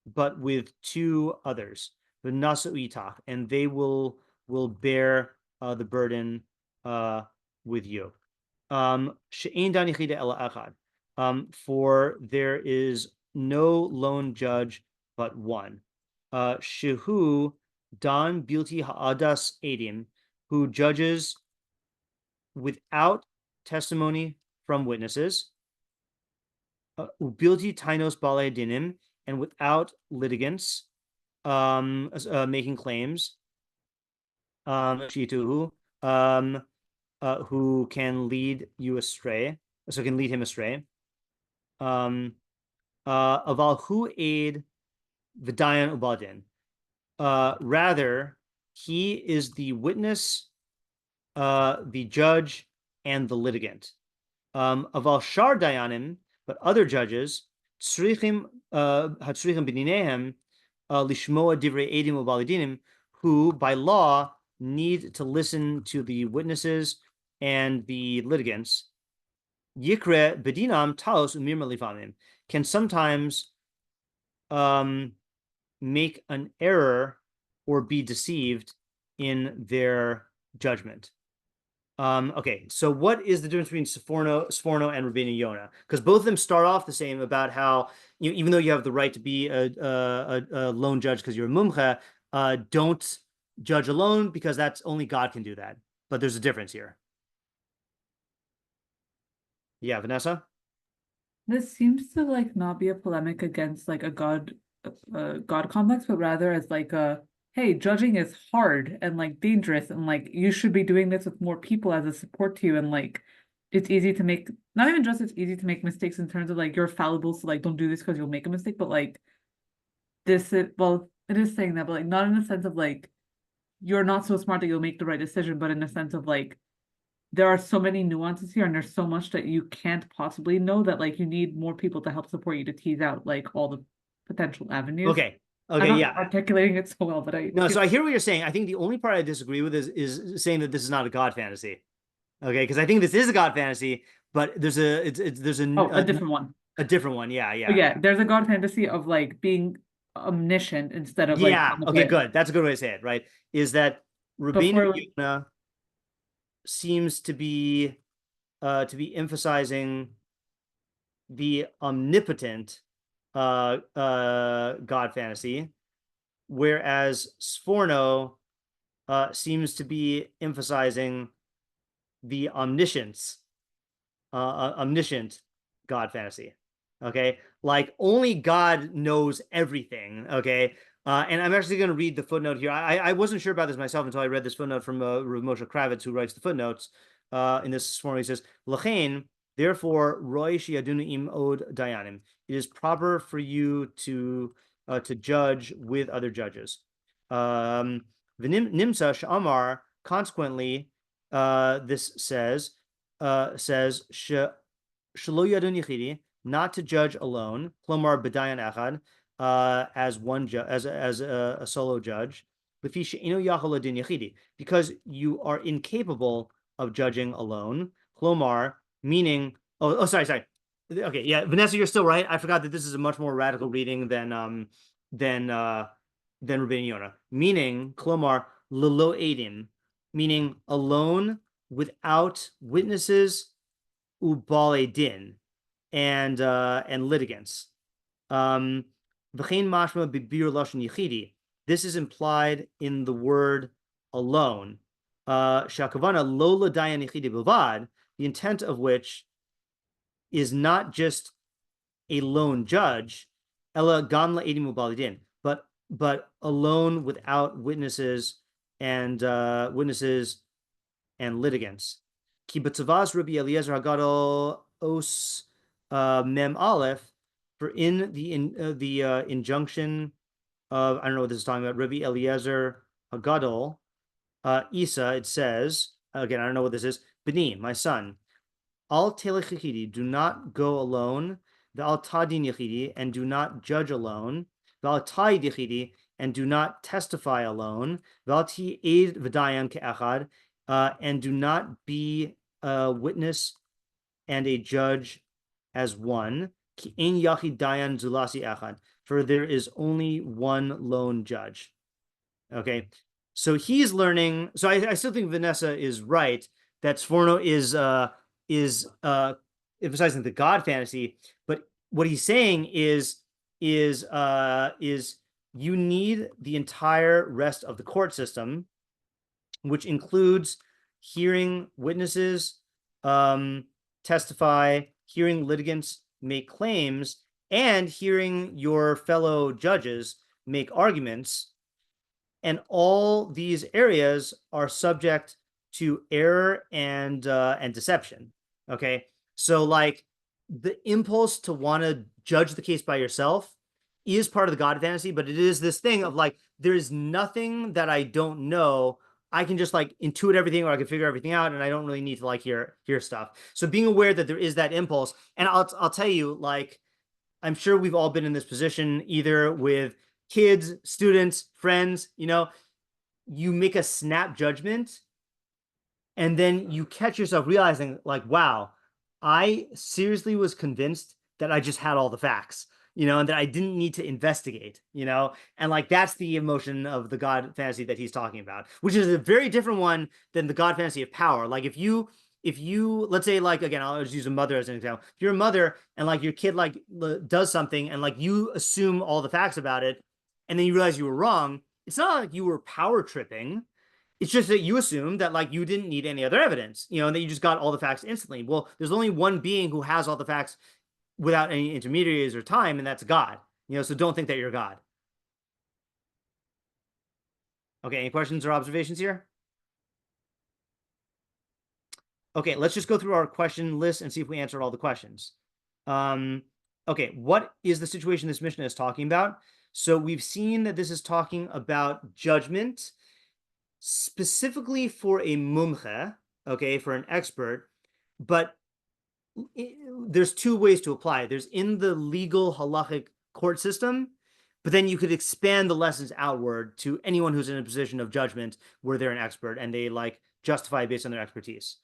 but with two others, the nasu itach, and they will bear the burden with you. She'ein dan yechida ela echad. For there is no lone judge but one. Shehu dan bilti ha'adas edim, who judges without testimony from witnesses. Ubilti tainos balei dinim, and without litigants making claims. Shituhu, who can lead you astray, so can lead him astray. Aval hu aid v'dayan ubadin. Rather, he is the witness, the judge, and the litigant. Aval shar dayanim, but other judges, tzrichim b'dinehem lishmoa divrei edim ubalidinim, who by law need to listen to the witnesses and the litigants. Yikre bedinam taos umir malifamim, can sometimes make an error or be deceived in their judgment. Okay, so what is the difference between Sforno and Rabbeinu Yonah? Because both of them start off the same about how, even though you have the right to be a lone judge because you're a mumcha, don't judge alone because that's only God can do that. But there's a difference here. Yeah, Vanessa? This seems to like not be a polemic against like a God complex, but rather as like a, hey, judging is hard and like dangerous, and like you should be doing this with more people as a support to you, and like it's easy to make, not even just it's easy to make mistakes in terms of like you're fallible, so like don't do this because you'll make a mistake, but like this is, well, it is saying that, but like not in the sense of like you're not so smart that you'll make the right decision, but in the sense of like there are so many nuances here and there's so much that you can't possibly know that like you need more people to help support you to tease out like all the potential avenues. Okay, I'm not yeah. articulating it so well, but so I hear what you're saying. I think the only part I disagree with is saying that this is not a God fantasy. Okay, because I think this is a God fantasy, but there's a different one. A different one, yeah. But yeah, there's a God fantasy of like being omniscient instead of like okay, good. That's a good way to say it, right? Is that Rabbeinu Yonah seems to be emphasizing the omnipotent God fantasy, whereas Sforno seems to be emphasizing the omniscient God fantasy. Okay, like only God knows everything. Okay, and I'm actually going to read the footnote here. I wasn't sure about this myself until I read this footnote from Rav Moshe Kravitz, who writes the footnotes in this morning. He says, "L'chein, therefore, roi sheyadunu im od dayanim. It is proper for you to judge with other judges. V'nimsa sh'amar. Consequently, this says shelo yadun yichidi, not to judge alone. Klomar b'dayan echad, as one as a solo judge. Because you are incapable of judging alone. Klomar, meaning, sorry. Okay, yeah, Vanessa, you're still right. I forgot that this is a much more radical reading than Rabbeinu Yonah. Meaning, Klomar, lelo edim, meaning alone without witnesses, ubale din, and litigants. V'chein mashma bibir lashon yichidi. This is implied in the word alone. Shakavana lo l'dayan yichidi bilvad, the intent of which is not just a lone judge, ela gam la'edim ubale din, but alone without witnesses and litigants. Ki b'tzavas Rabbi Eliezer Hagadol os mem aleph, for in the injunction of, I don't know what this is talking about, Rabbi Eliezer Hagadol, Isa, it says, again, I don't know what this is, B'ni, my son, al telech yichidi, do not go alone, v'al tadin yichidi, and do not judge alone, v'al ta'id yichidi, and do not testify alone, v'al ti eid v'dayan ke'achad, and do not be a witness and a judge as one, ki ein yachid dayan zulasi echad, for there is only one lone judge. Okay, so he's learning. So I still think Vanessa is right that Sforno is emphasizing the God fantasy, but what he's saying is you need the entire rest of the court system, which includes hearing witnesses testify, hearing litigants make claims, and hearing your fellow judges make arguments. And all these areas are subject to error and deception. Okay, so like the impulse to want to judge the case by yourself is part of the God fantasy, but it is this thing of like, there is nothing that I don't know. I can just like intuit everything, or I can figure everything out, and I don't really need to like hear stuff. So being aware that there is that impulse, and I'll tell you, like, I'm sure we've all been in this position, either with kids, students, friends, you make a snap judgment, and then you catch yourself realizing like, wow, I seriously was convinced that I just had all the facts. And that I didn't need to investigate, and like that's the emotion of the God fantasy that he's talking about, which is a very different one than the God fantasy of power. Like if you let's say, like, again, I'll just use a mother as an example. If you're a mother and like your kid like does something and like you assume all the facts about it, and then you realize you were wrong, it's not like you were power tripping. It's just that you assumed that like you didn't need any other evidence, and that you just got all the facts instantly. Well, there's only one being who has all the facts without any intermediaries or time, and that's God. So don't think that you're God. Okay, any questions or observations here? Okay, let's just go through our question list and see if we answered all the questions. Okay, what is the situation this mishnah is talking about? So we've seen that this is talking about judgment, specifically for a mumche, okay, for an expert, but there's two ways to apply. There's in the legal halachic court system, but then you could expand the lessons outward to anyone who's in a position of judgment where they're an expert and they like justify based on their expertise.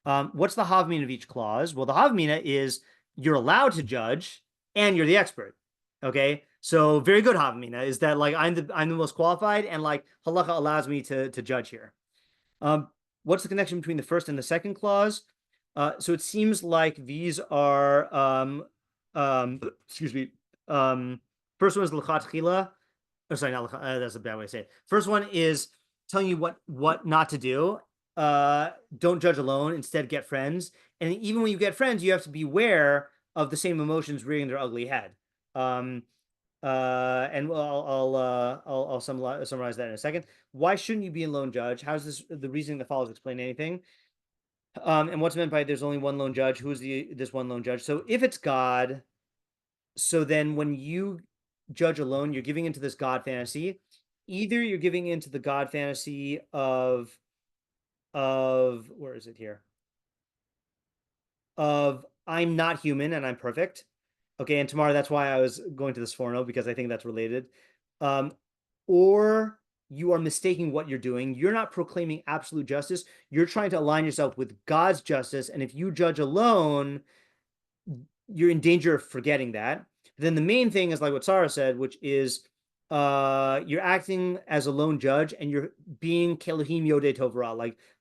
What's the havmina of each clause? Well, the havmina is you're allowed to judge and you're the expert. Okay, so very good havmina is that like I'm the most qualified, and like halacha allows me to judge here. What's the connection between the first and the second clause? So it seems like these are, excuse me, first one is l'chatchila. Oh, sorry, not that's a bad way to say it. First one is telling you what not to do. Don't judge alone, instead get friends. And even when you get friends, you have to beware of the same emotions rearing their ugly head. And I'll summarize that in a second. Why shouldn't you be a lone judge? How is the reasoning that follows explain anything? And what's meant by there's only one lone judge? Who's this one lone judge? So if it's God, so then when you judge alone, you're giving into this God fantasy. Either you're giving into the God fantasy of where is it here? Of I'm not human and I'm perfect. Okay, and tomorrow that's why I was going to this Sforno, because I think that's related. Or you are mistaking what you're doing. You're not proclaiming absolute justice. You're trying to align yourself with God's justice. And if you judge alone, you're in danger of forgetting that. Then the main thing is like what Sarah said, which is you're acting as a lone judge, and you're being Kelohim Yodei Tov Ra,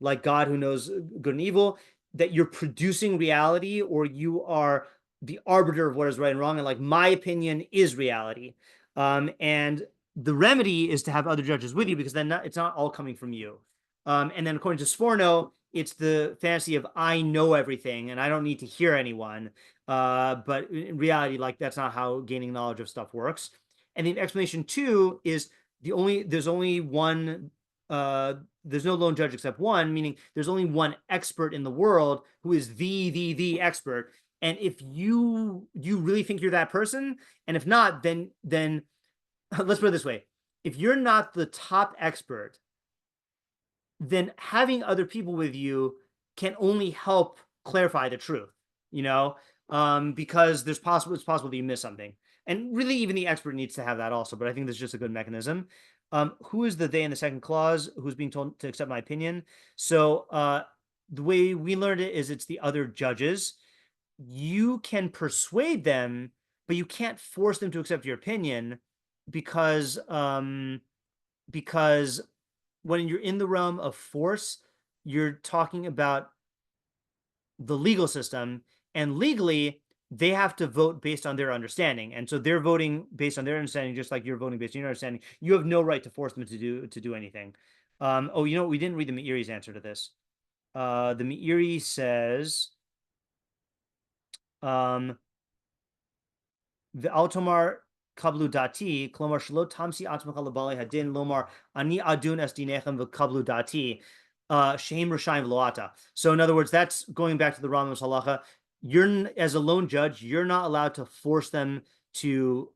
like God who knows good and evil, that you're producing reality, or you are the arbiter of what is right and wrong, and like my opinion is reality. And the remedy is to have other judges with you, because then it's not all coming from you. And then according to Sforno, it's the fantasy of I know everything and I don't need to hear anyone. But in reality, like that's not how gaining knowledge of stuff works. And the explanation 2 is there's only one, there's no lone judge except one, meaning there's only one expert in the world who is the expert. And if you really think you're that person, and if not, then let's put it this way: if you're not the top expert, then having other people with you can only help clarify the truth, because it's possible that you miss something. And really, even the expert needs to have that also, but I think that's just a good mechanism. Who is the they in the second clause who's being told to accept my opinion? So the way we learned it is it's the other judges. You can persuade them, but you can't force them to accept your opinion, because when you're in the realm of force, you're talking about the legal system, and legally they have to vote based on their understanding, and so they're voting based on their understanding, just like you're voting based on your understanding. You have no right to force them to do anything. We didn't read the Meiri's answer to this. The Meiri says, the Altomar kablu dati, klomar shelo tamsi atmach lebali hadin lomar ani adun es dinechem v'kablu dati, sheim rishayim v'loata. So in other words, that's going back to the Rambam's halacha. You're, as a lone judge, you're not allowed to force them to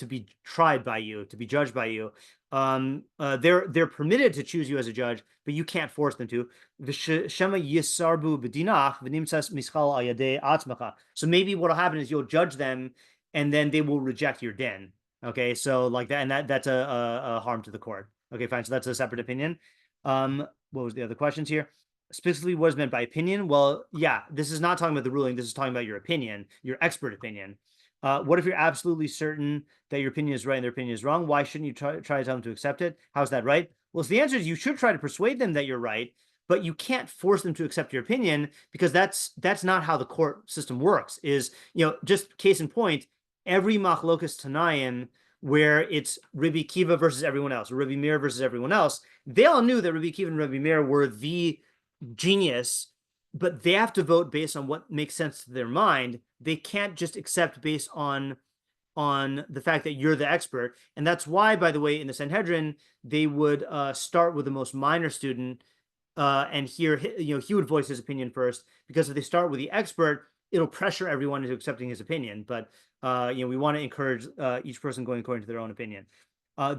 be tried by you, to be judged by you. They're permitted to choose you as a judge, but you can't force them to. Shema yisarbu b'dinach v'nimtzas mischal al yadei atzmacha. So maybe what'll happen is you'll judge them, and then they will reject your din. Okay, so like that, and that's a harm to the court. Okay, fine. So that's a separate opinion. What was the other questions here? Specifically, what is meant by opinion? Well, yeah, this is not talking about the ruling. This is talking about your opinion, your expert opinion. What if you're absolutely certain that your opinion is right and their opinion is wrong? Why shouldn't you try to tell them to accept it? How's that right? Well, so the answer is you should try to persuade them that you're right, but you can't force them to accept your opinion, because that's not how the court system works. Is, just case in point, every machlokas Tanaim where it's Rabbi Kiva versus everyone else, or Rabbi Meir versus everyone else, they all knew that Rabbi Kiva and Rabbi Meir were the genius, but they have to vote based on what makes sense to their mind. They can't just accept based on the fact that you're the expert. And that's why, by the way, in the Sanhedrin, they would start with the most minor student, and here, he would voice his opinion first, because if they start with the expert, it'll pressure everyone into accepting his opinion. But we want to encourage each person going according to their own opinion.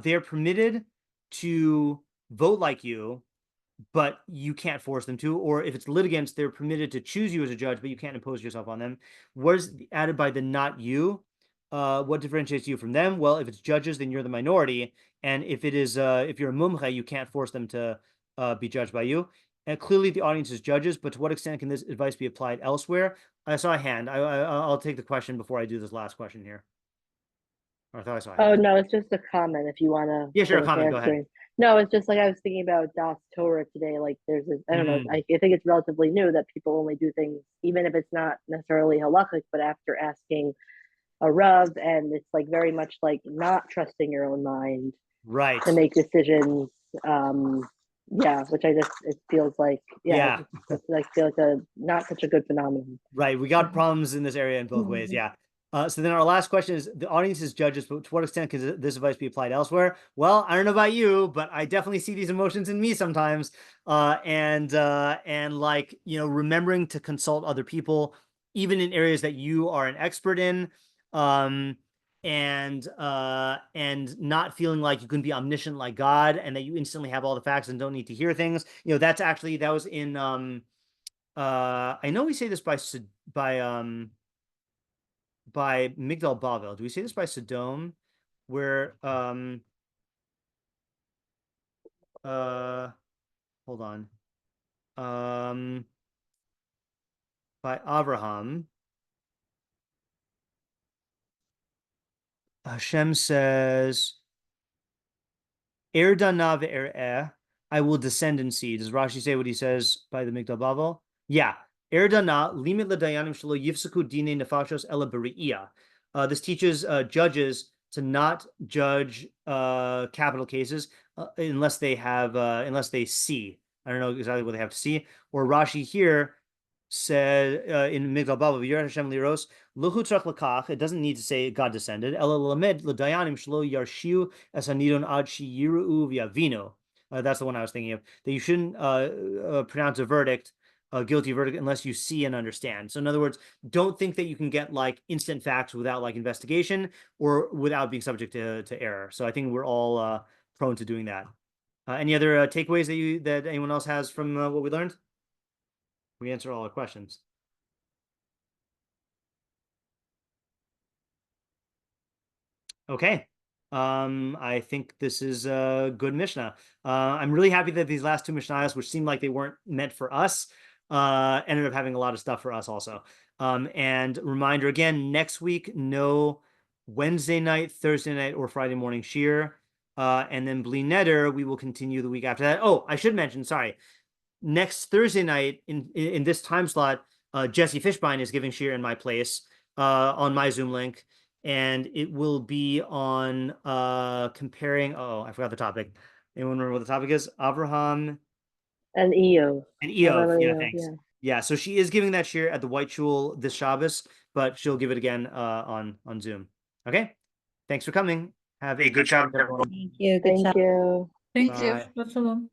They're permitted to vote like you, but you can't force them to. Or if it's litigants, they're permitted to choose you as a judge, but you can't impose yourself on them. What is added by the not you? What differentiates you from them? Well, if it's judges, then you're the minority. And if it is, if you're a mumche, you can't force them to be judged by you. And clearly the audience is judges, but to what extent can this advice be applied elsewhere? I saw a hand. I'll take the question before I do this last question here. Or I thought I saw a hand. Oh, no, it's just a comment if you want to. Yeah, sure, a comment, go ahead. No, it's just like I was thinking about Das Torah today. Like there's this, I don't know, I think it's relatively new that people only do things, even if it's not necessarily halachic, but after asking a Rav, and it's like very much like not trusting your own mind, right, to make decisions. Which it feels like, it's like feels like not such a good phenomenon. Right, we got problems in this area in both ways. Yeah. So then our last question is, the audience is judges, but to what extent can this advice be applied elsewhere? Well, I don't know about you, but I definitely see these emotions in me sometimes. And like, remembering to consult other people, even in areas that you are an expert in, and not feeling like you can be omniscient like God, and that you instantly have all the facts and don't need to hear things. That was in, I know we say this by Migdal Bavel. Do we say this by Sodom? Where hold on. By Abraham, Hashem says, Dana ve'er I will descend and see. Does Rashi say what he says by the Migdal Bavel? Yeah. Dana limit l'dayanim shelo yifsaku dine nefashos ela b'ri'iyah. This teaches judges to not judge capital cases unless they see. I don't know exactly what they have to see. Or Rashi here said in Migdal Bavel, V'yirah Hashem liros luchu tzarach lakach. It doesn't need to say God descended. Ela lamed l'dayanim shelo yarshiu es hanidon ad shiyiru v'yavino. That's the one I was thinking of. That you shouldn't pronounce a verdict, a guilty verdict, unless you see and understand. So in other words, don't think that you can get like instant facts without like investigation or without being subject to error. So I think we're all prone to doing that. Any other takeaways that anyone else has from what we learned? We answer all our questions. Okay. I think this is a good mishnah. I'm really happy that these last two mishnayos, which seemed like they weren't meant for us, ended up having a lot of stuff for us also. And reminder again, next week, no Wednesday night, Thursday night, or Friday morning shiur. And then Bli Neder, we will continue the week after that. Oh, I should mention, sorry. Next Thursday night in this time slot, Jesse Fishbein is giving shiur in my place on my Zoom link. And it will be on comparing. Oh, I forgot the topic. Anyone remember what the topic is? Abraham and Eov. Yeah, thanks. Yeah, so she is giving that shiur at the White Shul this Shabbos, but she'll give it again on Zoom. Okay, thanks for coming. Have a good Shabbos, everyone. Thank you. Thank you. Thank you. Shabbat shalom.